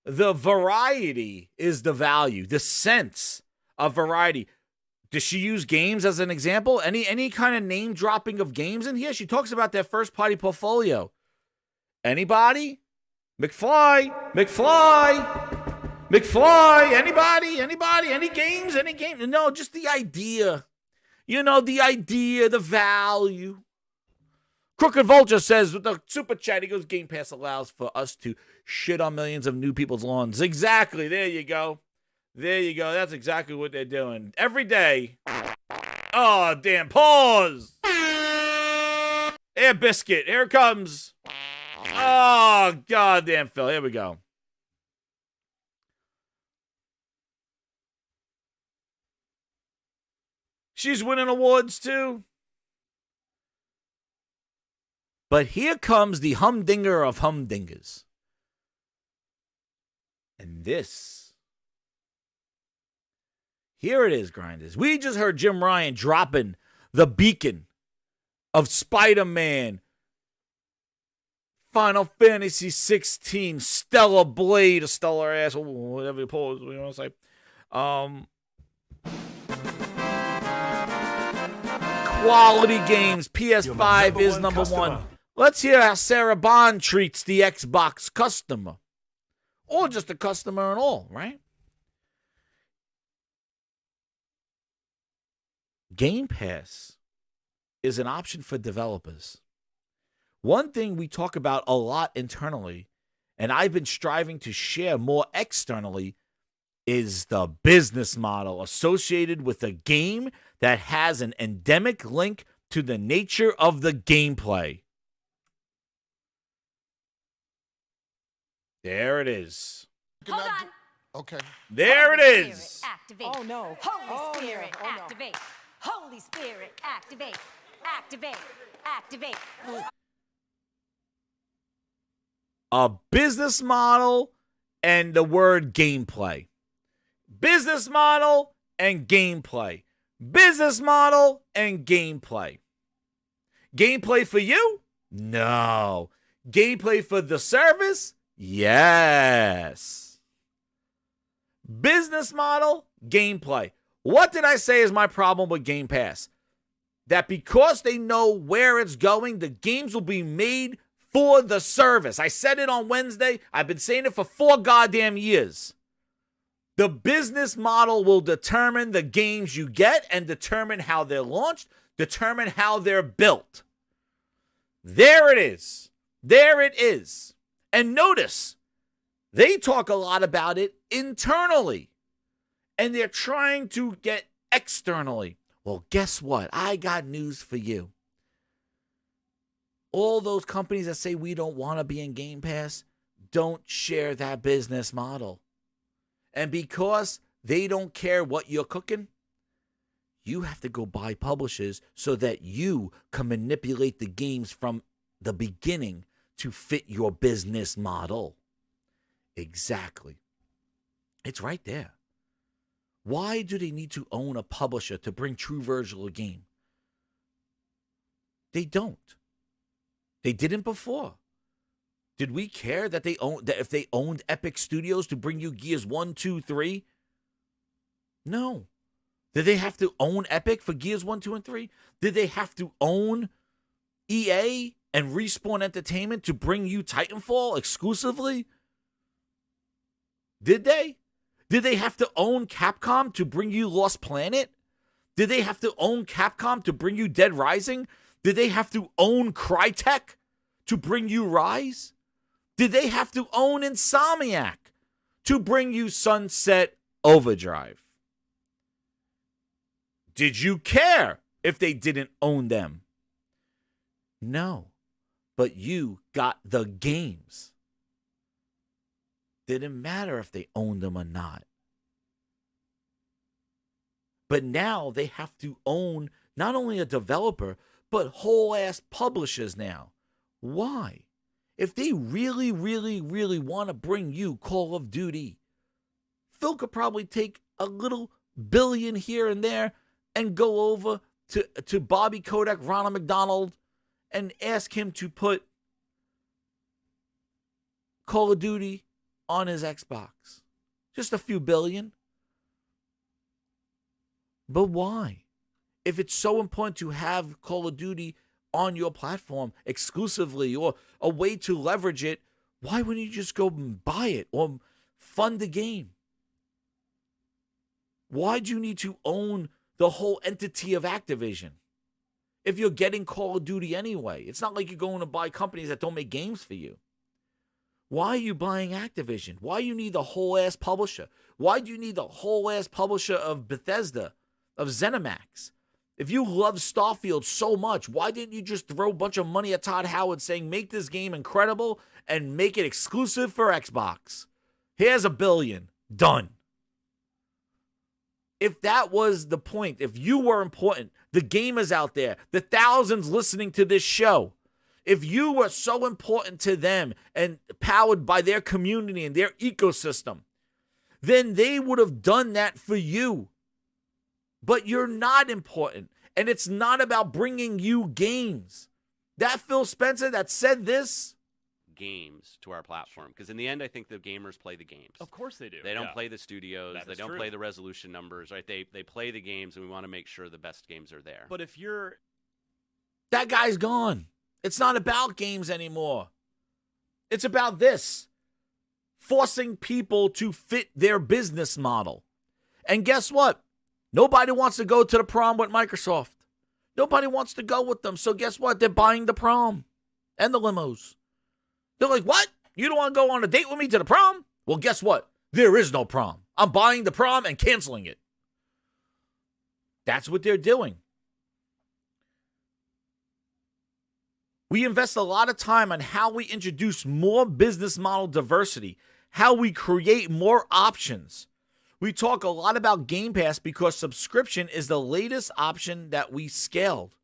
The variety is the value, the sense of variety. Does she use games as an example? Any kind of name dropping of games in here? She talks about their first party portfolio. Anybody? McFly? Anybody? Any games? No, just the idea. You know, the idea, the value. Crooked Vulture says with the super chat, he goes, Game Pass allows for us to shit on millions of new people's lawns. Exactly. There you go. That's exactly what they're doing. Every day. Oh, damn. Pause. Air Biscuit. Here it comes. Oh, goddamn, Phil. Here we go. She's winning awards, too. But here comes the humdinger of humdingers. And this. Here it is, grinders. We just heard Jim Ryan dropping the beacon of Spider-Man, Final Fantasy 16, Stellar Blade, a stellar ass, whatever you want to say. Quality games. PS5 is number one. Let's hear how Sarah Bond treats the Xbox customer. Or just a customer and all, right? Game Pass is an option for developers. One thing we talk about a lot internally, and I've been striving to share more externally, is the business model associated with a game that has an endemic link to the nature of the gameplay. There it is. Hold on. Okay. There it is. Activate. Oh no. Holy Spirit, activate. Holy Spirit, activate. Activate. Activate. A business model and the word gameplay. Business model and gameplay. Business model and gameplay. Gameplay for you? No. Gameplay for the service? Yes. Business model, gameplay. What did I say is my problem with Game Pass? That because they know where it's going, the games will be made for the service. I said it on Wednesday. I've been saying it for 4 goddamn years. The business model will determine the games you get and determine how they're launched, determine how they're built. There it is. There it is. And notice, they talk a lot about it internally. And they're trying to get externally. Well, guess what? I got news for you. All those companies that say we don't want to be in Game Pass don't share that business model. And because they don't care what you're cooking, you have to go buy publishers so that you can manipulate the games from the beginning to fit your business model. Exactly. It's right there. Why do they need to own a publisher to bring True Virgil a game? They don't. They didn't before. Did we care that if they owned Epic Studios to bring you Gears 1, 2, 3? No. Did they have to own Epic for Gears 1, 2, and 3? Did they have to own EA and Respawn Entertainment to bring you Titanfall exclusively? Did they? Did they have to own Capcom to bring you Lost Planet? Did they have to own Capcom to bring you Dead Rising? Did they have to own Crytek to bring you Rise? Did they have to own Insomniac to bring you Sunset Overdrive? Did you care if they didn't own them? No, but you got the games. Didn't matter if they owned them or not. But now they have to own not only a developer, but whole ass publishers now. Why? If they really, really, really want to bring you Call of Duty, Phil could probably take a little billion here and there and go over to Bobby Kotick, Ronald McDonald, and ask him to put Call of Duty on his Xbox. Just a few billion. But why? If it's so important to have Call of Duty on your platform exclusively or a way to leverage it, why wouldn't you just go and buy it or fund the game? Why do you need to own the whole entity of Activision if you're getting Call of Duty anyway? It's not like you're going to buy companies that don't make games for you. Why are you buying Activision? Why do you need the whole ass publisher? Why do you need the whole ass publisher of Bethesda, of ZeniMax? If you love Starfield so much, why didn't you just throw a bunch of money at Todd Howard saying, make this game incredible and make it exclusive for Xbox? Here's $1 billion. Done. If that was the point, if you were important, the gamers out there, the thousands listening to this show, if you were so important to them and powered by their community and their ecosystem, then they would have done that for you. But you're not important, and it's not about bringing you games. That Phil Spencer that said this, games to our platform, because in the end I think the gamers play the games. Of course they do. They don't play the studios. That they is don't true. play the resolution numbers, right? They play the games, and we want to make sure the best games are there. But if you're that guy's gone. It's not about games anymore. It's about this. Forcing people to fit their business model. And guess what? Nobody wants to go to the prom with Microsoft. Nobody wants to go with them. So guess what? They're buying the prom and the limos. They're like, what? You don't want to go on a date with me to the prom? Well, guess what? There is no prom. I'm buying the prom and canceling it. That's what they're doing. We invest a lot of time on how we introduce more business model diversity, how we create more options. We talk a lot about Game Pass because subscription is the latest option that we scaled.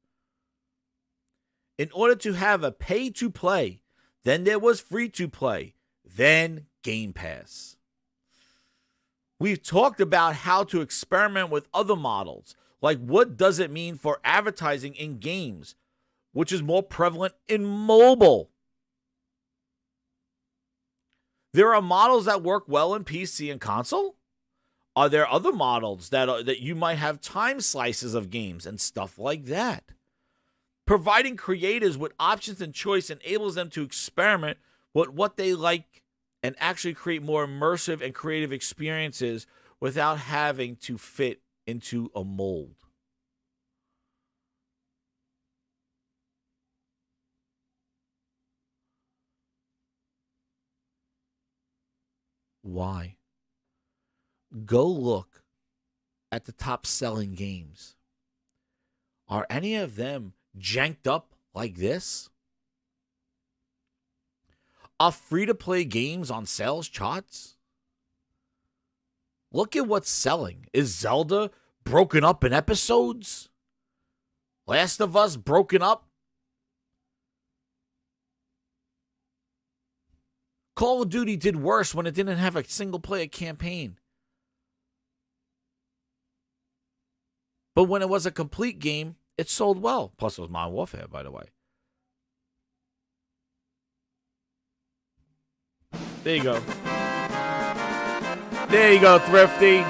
In order to have a pay-to-play, then there was free-to-play, then Game Pass. We've talked about how to experiment with other models, like what does it mean for advertising in games, which is more prevalent in mobile. There are models that work well in PC and console. Are there other models that you might have time slices of games and stuff like that? Providing creators with options and choice enables them to experiment with what they like and actually create more immersive and creative experiences without having to fit into a mold. Why? Go look at the top selling games. Are any of them janked up like this? Are free-to-play games on sales charts? Look at what's selling. Is Zelda broken up in episodes? Last of Us broken up? Call of Duty did worse when it didn't have a single-player campaign. But when it was a complete game, it sold well. Plus, it was Modern Warfare, by the way. There you go. There you go, Thrifty.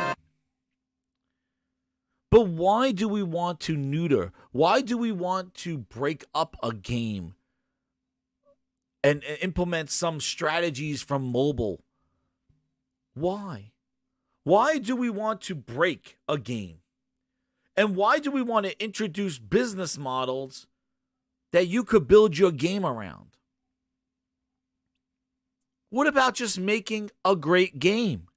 But why do we want to neuter? Why do we want to break up a game and implement some strategies from mobile? Why? Why do we want to break a game? And why do we want to introduce business models that you could build your game around? What about just making a great game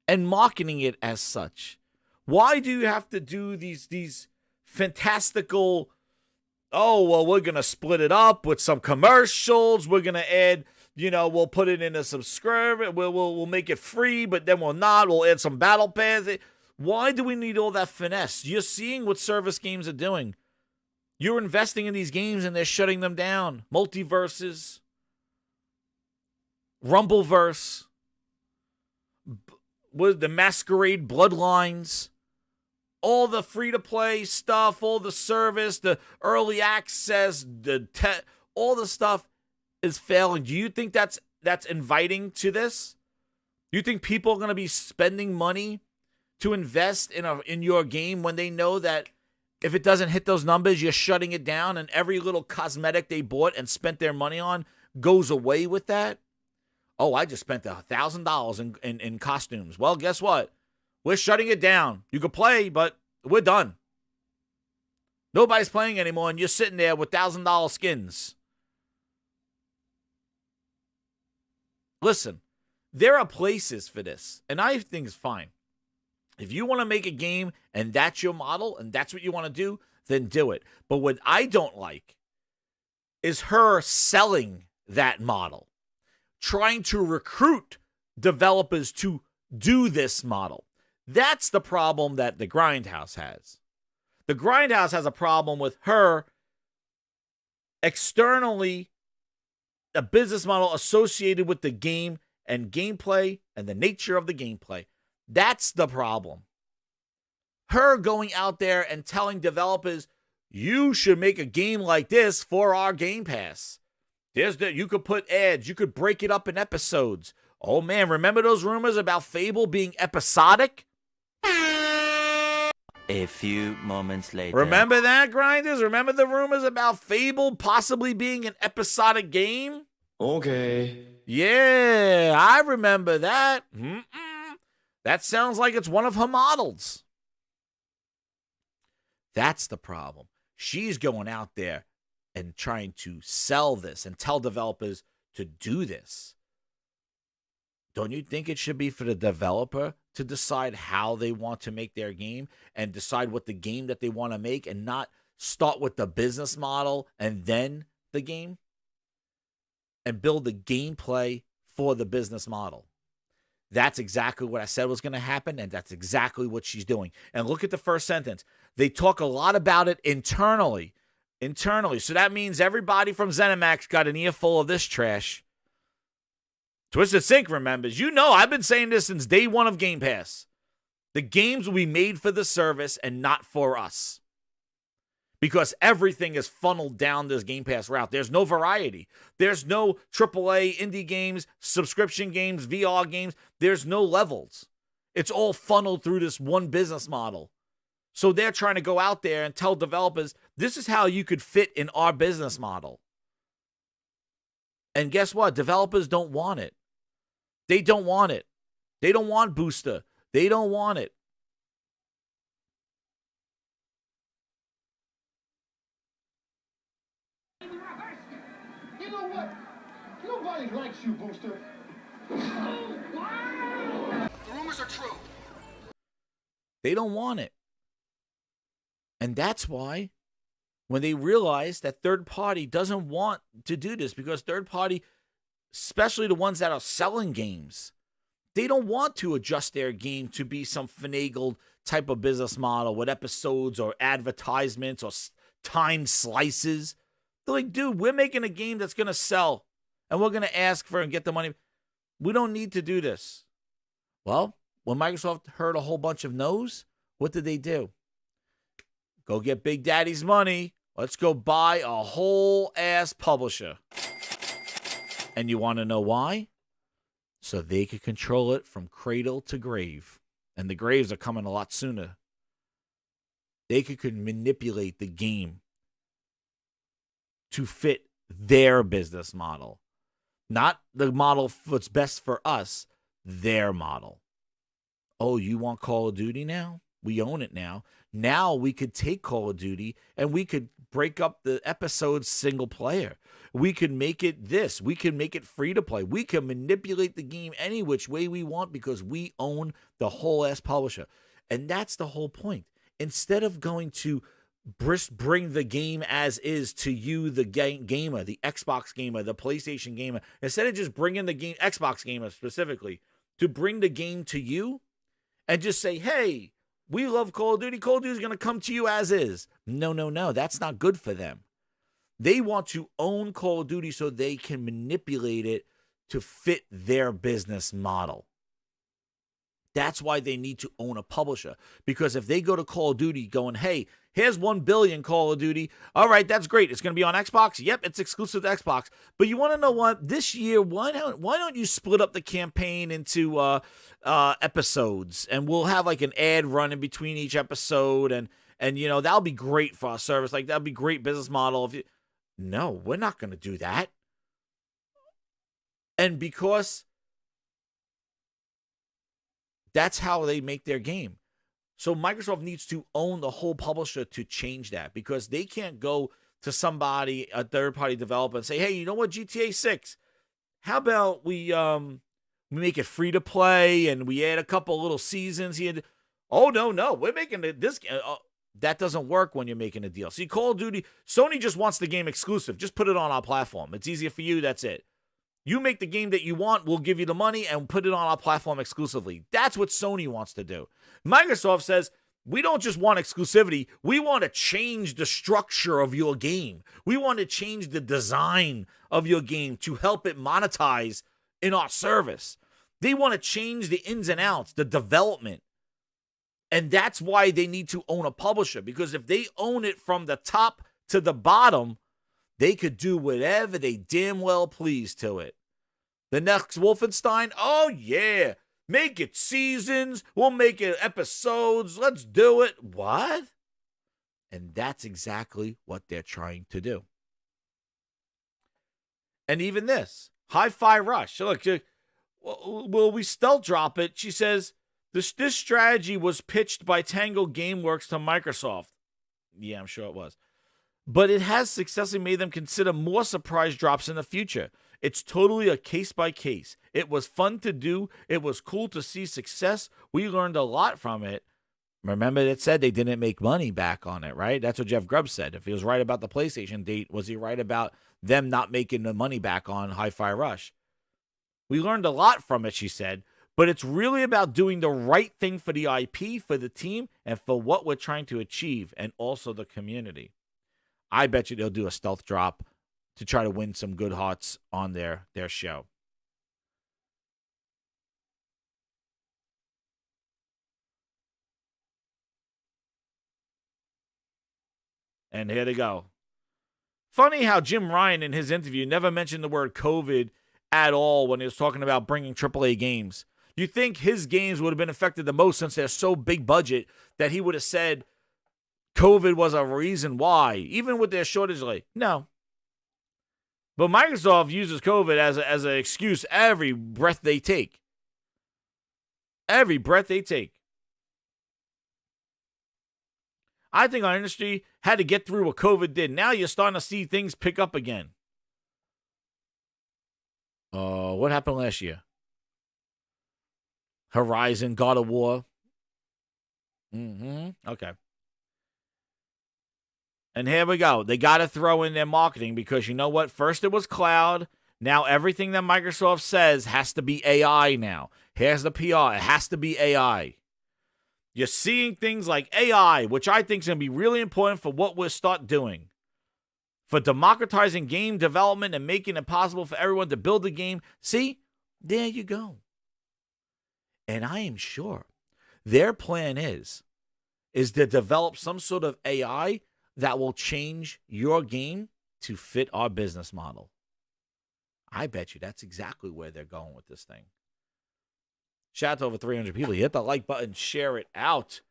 and marketing it as such? Why do you have to do these fantastical, oh, well, we're going to split it up with some commercials. We're going to add, we'll put it in a subscriber. We'll make it free, but then we'll not. We'll add some battle pass. Why do we need all that finesse? You're seeing what service games are doing. You're investing in these games and they're shutting them down. Multiverses, Rumbleverse, with the Masquerade Bloodlines, all the free-to-play stuff, all the service, the early access, all the stuff is failing. Do you think that's inviting to this? Do you think people are going to be spending money to invest in your game when they know that if it doesn't hit those numbers, you're shutting it down and every little cosmetic they bought and spent their money on goes away with that? Oh, I just spent $1,000 in costumes. Well, guess what? We're shutting it down. You can play, but we're done. Nobody's playing anymore, and you're sitting there with $1,000 skins. Listen, there are places for this, and I think it's fine. If you want to make a game and that's your model and that's what you want to do, then do it. But what I don't like is her selling that model, trying to recruit developers to do this model. That's the problem that the Grindhouse has. The Grindhouse has a problem with her externally, a business model associated with the game and gameplay and the nature of the gameplay. That's the problem. Her going out there and telling developers, you should make a game like this for our Game Pass. You could put ads. You could break it up in episodes. Oh, man, remember those rumors about Fable being episodic? A few moments later. Remember that, Grinders? Remember the rumors about Fable possibly being an episodic game? Okay. Yeah, I remember that. That sounds like it's one of her models. That's the problem. She's going out there and trying to sell this and tell developers to do this. Don't you think it should be for the developer to decide how they want to make their game and decide what the game that they want to make and not start with the business model and then the game? And build the gameplay for the business model. That's exactly what I said was going to happen, and that's exactly what she's doing. And look at the first sentence. They talk a lot about it internally. So that means everybody from ZeniMax got an earful of this trash. Twisted Sync remembers. I've been saying this since day one of Game Pass. The games will be made for the service and not for us. Because everything is funneled down this Game Pass route. There's no variety. There's no AAA indie games, subscription games, VR games. There's no levels. It's all funneled through this one business model. So they're trying to go out there and tell developers, this is how you could fit in our business model. And guess what? Developers don't want it. They don't want it. They don't want Booster. They don't want it. You know what? Nobody likes you, Booster. The rumors are true. They don't want it. And that's why when they realize that third party doesn't want to do this, because third party, especially the ones that are selling games, they don't want to adjust their game to be some finagled type of business model with episodes or advertisements or time slices. They're like, dude, we're making a game that's going to sell and we're going to ask for and get the money. We don't need to do this. Well, when Microsoft heard a whole bunch of no's, what did they do? Go get Big Daddy's money. Let's go buy a whole ass publisher. And you want to know why? So they could control it from cradle to grave. And the graves are coming a lot sooner. They could manipulate the game to fit their business model. Not the model what's best for us, their model. Oh, you want Call of Duty now? We own it now. Now we could take Call of Duty and we could break up the episodes single player. We could make it this. We can make it free to play. We can manipulate the game any which way we want because we own the whole ass publisher. And that's the whole point. Instead of going to bring the game as is to you, the gamer, the Xbox gamer, the PlayStation gamer, instead of just bringing the game, Xbox gamer specifically, to bring the game to you and just say, hey, we love Call of Duty. Call of Duty is going to come to you as is. No. That's not good for them. They want to own Call of Duty so they can manipulate it to fit their business model. That's why they need to own a publisher. Because if they go to Call of Duty going, hey, here's 1 billion Call of Duty. All right, that's great. It's going to be on Xbox. Yep, it's exclusive to Xbox. But you want to know what? This year, why don't you split up the campaign into episodes? And we'll have like an ad run in between each episode. And you know, that'll be great for our service. Like, that'll be a great business model. No, we're not going to do that. And because that's how they make their game. So Microsoft needs to own the whole publisher to change that, because they can't go to somebody, a third-party developer, and say, hey, you know what, GTA 6, how about we make it free to play and we add a couple little seasons here? Oh, no, we're making this. That doesn't work when you're making a deal. See, Call of Duty, Sony just wants the game exclusive. Just put it on our platform. It's easier for you. That's it. You make the game that you want, we'll give you the money and put it on our platform exclusively. That's what Sony wants to do. Microsoft says, we don't just want exclusivity, we want to change the structure of your game. We want to change the design of your game to help it monetize in our service. They want to change the ins and outs, the development. And that's why they need to own a publisher, because if they own it from the top to the bottom, they could do whatever they damn well please to it. The next Wolfenstein, oh yeah, make it seasons, we'll make it episodes, let's do it. What? And that's exactly what they're trying to do. And even this, Hi-Fi Rush. Look, will we stealth drop it? She says, this strategy was pitched by Tango Gameworks to Microsoft. Yeah, I'm sure it was. But it has successfully made them consider more surprise drops in the future. It's totally a case by case. It was fun to do. It was cool to see success. We learned a lot from it. Remember, it said they didn't make money back on it, right? That's what Jeff Grubb said. If he was right about the PlayStation date, was he right about them not making the money back on Hi-Fi Rush? We learned a lot from it, she said. But it's really about doing the right thing for the IP, for the team, and for what we're trying to achieve, and also the community. I bet you they'll do a stealth drop to try to win some good hearts on their show. And here they go. Funny how Jim Ryan in his interview never mentioned the word COVID at all when he was talking about bringing AAA games. You think his games would have been affected the most since they're so big budget that he would have said COVID was a reason why, even with their shortage. Like, no. But Microsoft uses COVID as an excuse every breath they take. Every breath they take. I think our industry had to get through what COVID did. Now you're starting to see things pick up again. What happened last year? Horizon, God of War. Okay. And here we go. They got to throw in their marketing because you know what? First it was cloud. Now everything that Microsoft says has to be AI now. Here's the PR. It has to be AI. You're seeing things like AI, which I think is going to be really important for what we'll start doing. For democratizing game development and making it possible for everyone to build a game. See? There you go. And I am sure their plan is is to develop some sort of AI that will change your game to fit our business model. I bet you that's exactly where they're going with this thing. Shout out to over 300 people. You hit the like button, share it out.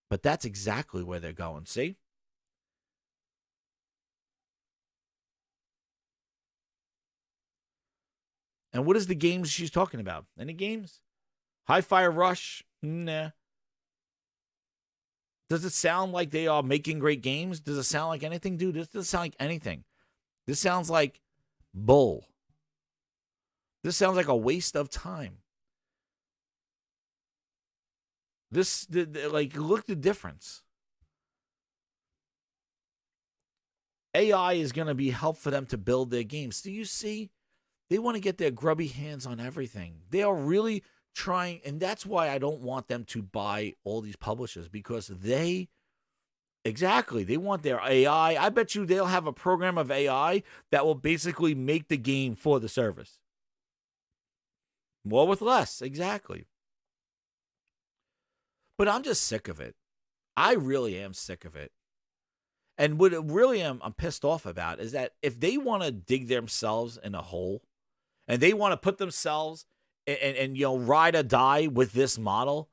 But that's exactly where they're going, see? And what is the games she's talking about? Any games? Hi-Fi Rush? Nah. Does it sound like they are making great games? Does it sound like anything? Dude, this doesn't sound like anything. This sounds like bull. This sounds like a waste of time. Look at the difference. AI is going to be help for them to build their games. Do you see? They want to get their grubby hands on everything. They are really trying, and that's why I don't want them to buy all these publishers, because they want their AI. I bet you they'll have a program of AI that will basically make the game for the service. More with less, exactly. But I'm just sick of it. I really am sick of it. And what really I'm pissed off about is that if they want to dig themselves in a hole and they want to put themselves and ride or die with this model,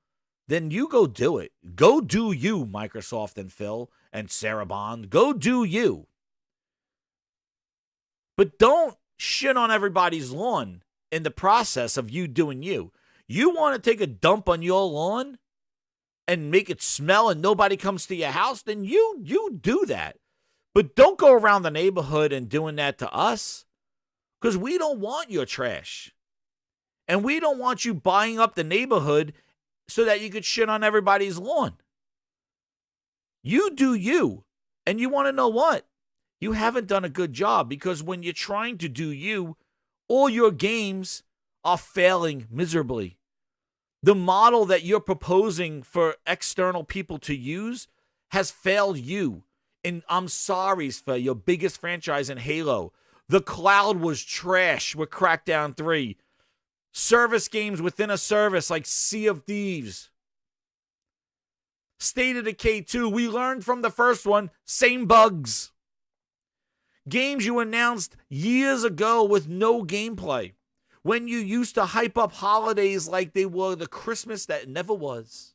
then you go do it. Go do you, Microsoft and Phil and Sarah Bond. Go do you. But don't shit on everybody's lawn in the process of you doing you. You want to take a dump on your lawn and make it smell and nobody comes to your house, then you do that. But don't go around the neighborhood and doing that to us, because we don't want your trash. And we don't want you buying up the neighborhood so that you could shit on everybody's lawn. You do you. And you want to know what? You haven't done a good job, because when you're trying to do you, all your games are failing miserably. The model that you're proposing for external people to use has failed you. And I'm sorry for your biggest franchise in Halo. The cloud was trash with Crackdown 3. Service games within a service like Sea of Thieves. State of Decay 2, we learned from the first one, same bugs. Games you announced years ago with no gameplay. When you used to hype up holidays like they were the Christmas that never was.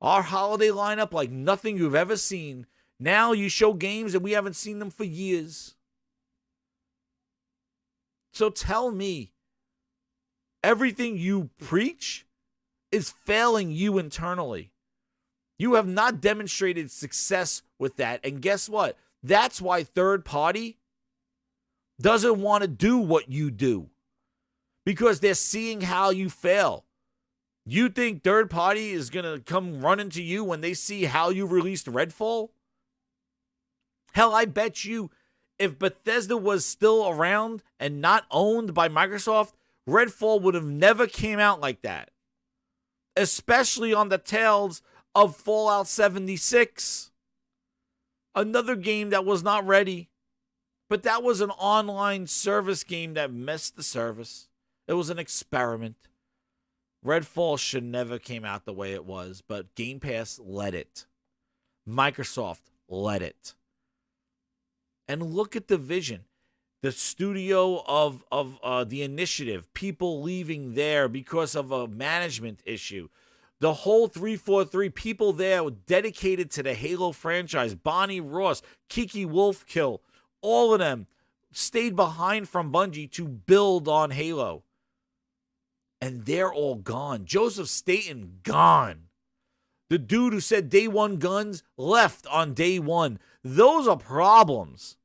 Our holiday lineup like nothing you've ever seen. Now you show games and we haven't seen them for years. So tell me, everything you preach is failing you internally. You have not demonstrated success with that. And guess what? That's why third party doesn't want to do what you do. Because they're seeing how you fail. You think third party is going to come running to you when they see how you released Redfall? Hell, I bet you if Bethesda was still around and not owned by Microsoft, Redfall would have never came out like that. Especially on the tails of Fallout 76. Another game that was not ready. But that was an online service game that messed the service. It was an experiment. Redfall should never came out the way it was, but Game Pass let it. Microsoft let it. And look at the vision. The studio of the Initiative, people leaving there because of a management issue. The whole 343, people there were dedicated to the Halo franchise. Bonnie Ross, Kiki Wolfkill, all of them stayed behind from Bungie to build on Halo. And they're all gone. Joseph Staten, gone. The dude who said day one guns left on day one. Those are problems.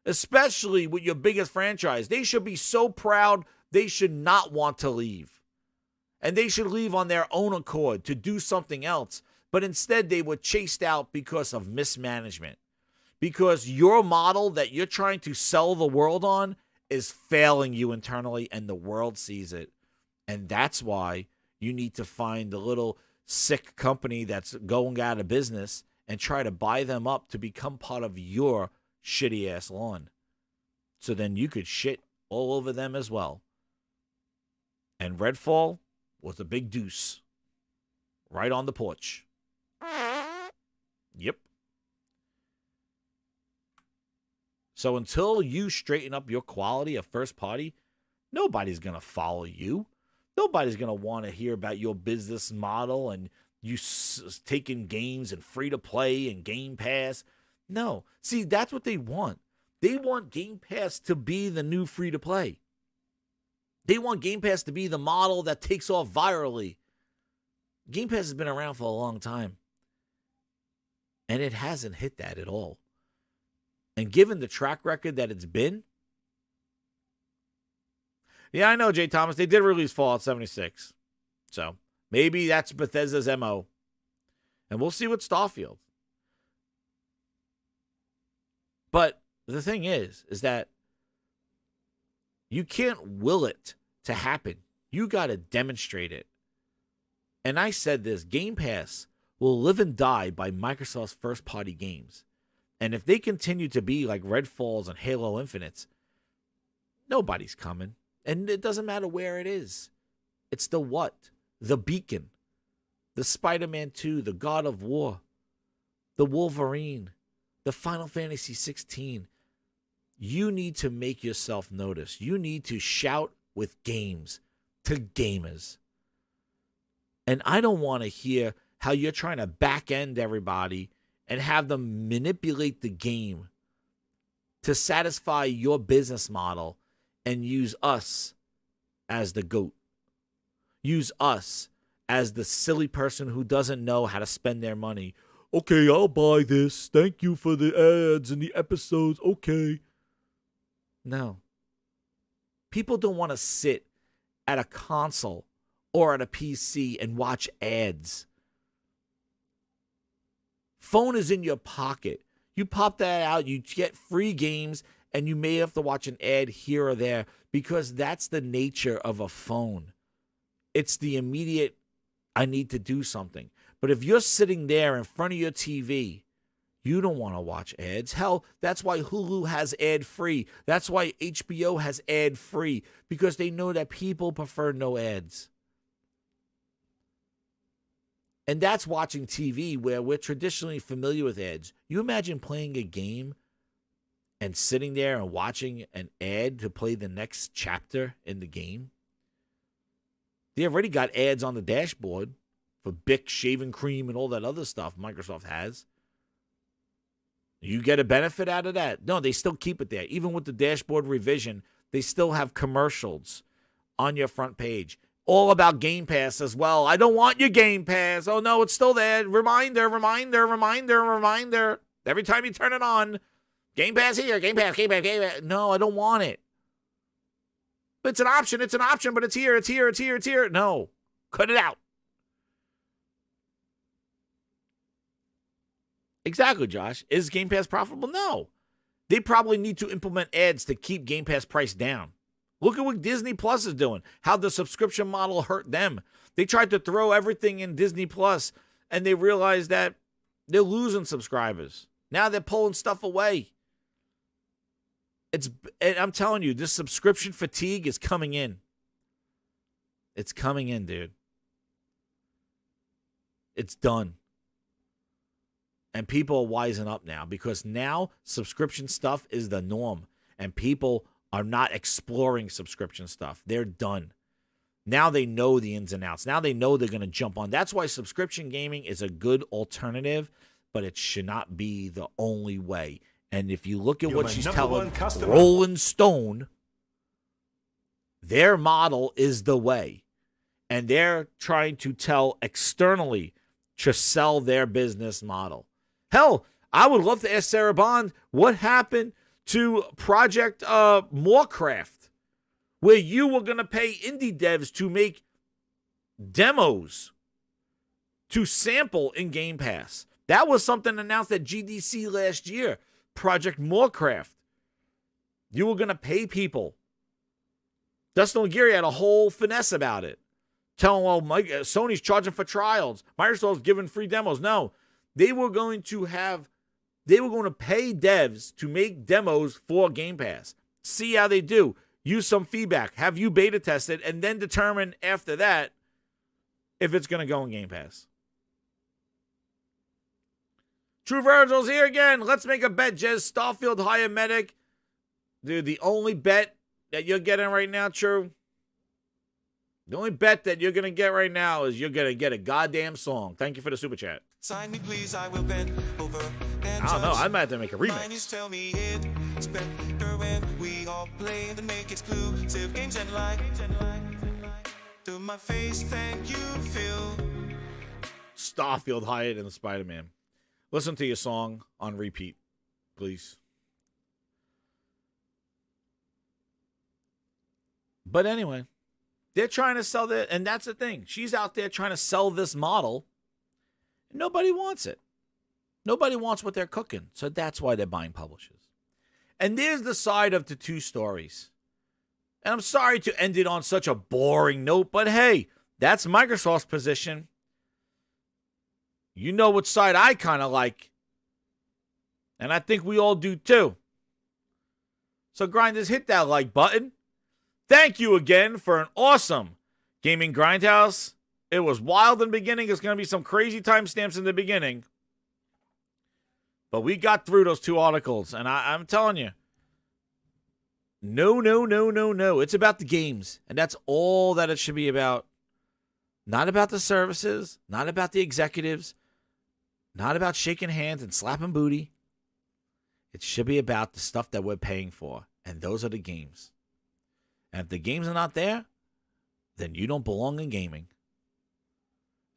Especially with your biggest franchise. They should be so proud they should not want to leave. And they should leave on their own accord to do something else. But instead they were chased out because of mismanagement. Because your model that you're trying to sell the world on is failing you internally and the world sees it. And that's why you need to find the little sick company that's going out of business and try to buy them up to become part of your shitty ass lawn. So then you could shit all over them as well. And Redfall was a big deuce right on the porch. Yep. So until you straighten up your quality of first party, nobody's going to follow you. Nobody's going to want to hear about your business model and you taking games and free to play and Game Pass. No. See, that's what they want. They want Game Pass to be the new free to play. They want Game Pass to be the model that takes off virally. Game Pass has been around for a long time. And it hasn't hit that at all. And given the track record that it's been, yeah, I know, Jay Thomas, they did release Fallout 76. So maybe that's Bethesda's MO. And we'll see with Starfield. But the thing is that you can't will it to happen. You got to demonstrate it. And I said this, Game Pass will live and die by Microsoft's first-party games. And if they continue to be like Redfalls and Halo Infinites, nobody's coming. And it doesn't matter where it is. It's the what? The Beacon. The Spider-Man 2, the God of War, the Wolverine, the Final Fantasy 16. You need to make yourself notice. You need to shout with games to gamers. And I don't want to hear how you're trying to back end everybody and have them manipulate the game to satisfy your business model and use us as the GOAT. Use us as the silly person who doesn't know how to spend their money. Okay, I'll buy this. Thank you for the ads and the episodes. Okay. No. People don't want to sit at a console or at a PC and watch ads. Phone is in your pocket. You pop that out, you get free games, and you may have to watch an ad here or there because that's the nature of a phone. It's the immediate, I need to do something. But if you're sitting there in front of your TV, you don't want to watch ads. Hell, that's why Hulu has ad-free. That's why HBO has ad-free, because they know that people prefer no ads. And that's watching TV where we're traditionally familiar with ads. You imagine playing a game and sitting there and watching an ad to play the next chapter in the game? They already got ads on the dashboard for Bic shaving cream and all that other stuff Microsoft has. You get a benefit out of that? No, they still keep it there. Even with the dashboard revision, they still have commercials on your front page. All about Game Pass as well. I don't want your Game Pass. Oh, no, it's still there. Reminder, reminder, reminder, reminder. Every time you turn it on, Game Pass here, Game Pass, Game Pass, Game Pass. No, I don't want it. But it's an option, but it's here, it's here, it's here, it's here. No, cut it out. Exactly, Josh. Is Game Pass profitable? No. They probably need to implement ads to keep Game Pass price down. Look at what Disney Plus is doing, how the subscription model hurt them. They tried to throw everything in Disney Plus, and they realized that they're losing subscribers. Now they're pulling stuff away. And I'm telling you, this subscription fatigue is coming in. It's coming in, dude. It's done. And people are wising up now because now subscription stuff is the norm. And people are not exploring subscription stuff. They're done. Now they know the ins and outs. Now they know they're going to jump on. That's why subscription gaming is a good alternative, but it should not be the only way. And if you look at what she's telling Rolling Stone, their model is the way. And they're trying to tell externally to sell their business model. Hell, I would love to ask Sarah Bond what happened to Project Moorcraft, where you were going to pay indie devs to make demos to sample in Game Pass. That was something announced at GDC last year. Project Moorcraft. You were going to pay people. Dustin Aguirre had a whole finesse about it. Telling, well, Sony's charging for trials. Microsoft's giving free demos. No, they were going to pay devs to make demos for Game Pass. See how they do. Use some feedback. Have you beta test it, and then determine after that if it's going to go in Game Pass. True Virgil's here again. Let's make a bet, Jez. Starfield hire medic. Dude, the only bet that you're getting right now, True, the only bet that you're going to get right now is you're going to get a goddamn song. Thank you for the super chat. Sign me, please, I will bend over and I don't know. I might have to make a remix. Minds tell me it's better when we all play the make exclusive games and like to my face, thank you, Phil. Starfield hired in the Spider-Man. Listen to your song on repeat, please. But anyway, they're trying to sell it, and that's the thing. She's out there trying to sell this model. And nobody wants it. Nobody wants what they're cooking, so that's why they're buying publishers. And there's the side of the two stories. And I'm sorry to end it on such a boring note, but hey, that's Microsoft's position. You know what side I kind of like. And I think we all do too. So grinders, hit that like button. Thank you again for an awesome Gaming Grindhouse. It was wild in the beginning. It's going to be some crazy timestamps in the beginning. But we got through those 2 articles. And I'm telling you, no. It's about the games. And that's all that it should be about. Not about the services. Not about the executives. Not about shaking hands and slapping booty. It should be about the stuff that we're paying for. And those are the games. And if the games are not there, then you don't belong in gaming.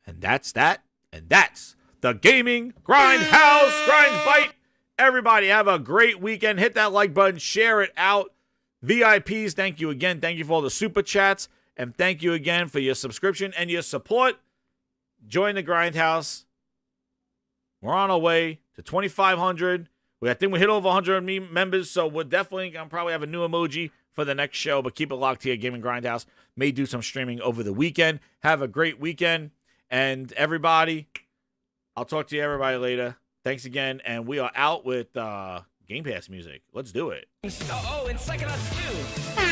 And that's that. And that's the Gaming Grindhouse Grinds Bite. Everybody have a great weekend. Hit that like button. Share it out. VIPs, thank you again. Thank you for all the super chats. And thank you again for your subscription and your support. Join the Grindhouse. We're on our way to 2,500. I think we hit over 100 members, so we're definitely going to probably have a new emoji for the next show, but keep it locked here. Gaming Grindhouse may do some streaming over the weekend. Have a great weekend. And everybody, I'll talk to you everybody later. Thanks again. And we are out with Game Pass music. Let's do it. Oh, and second on 2.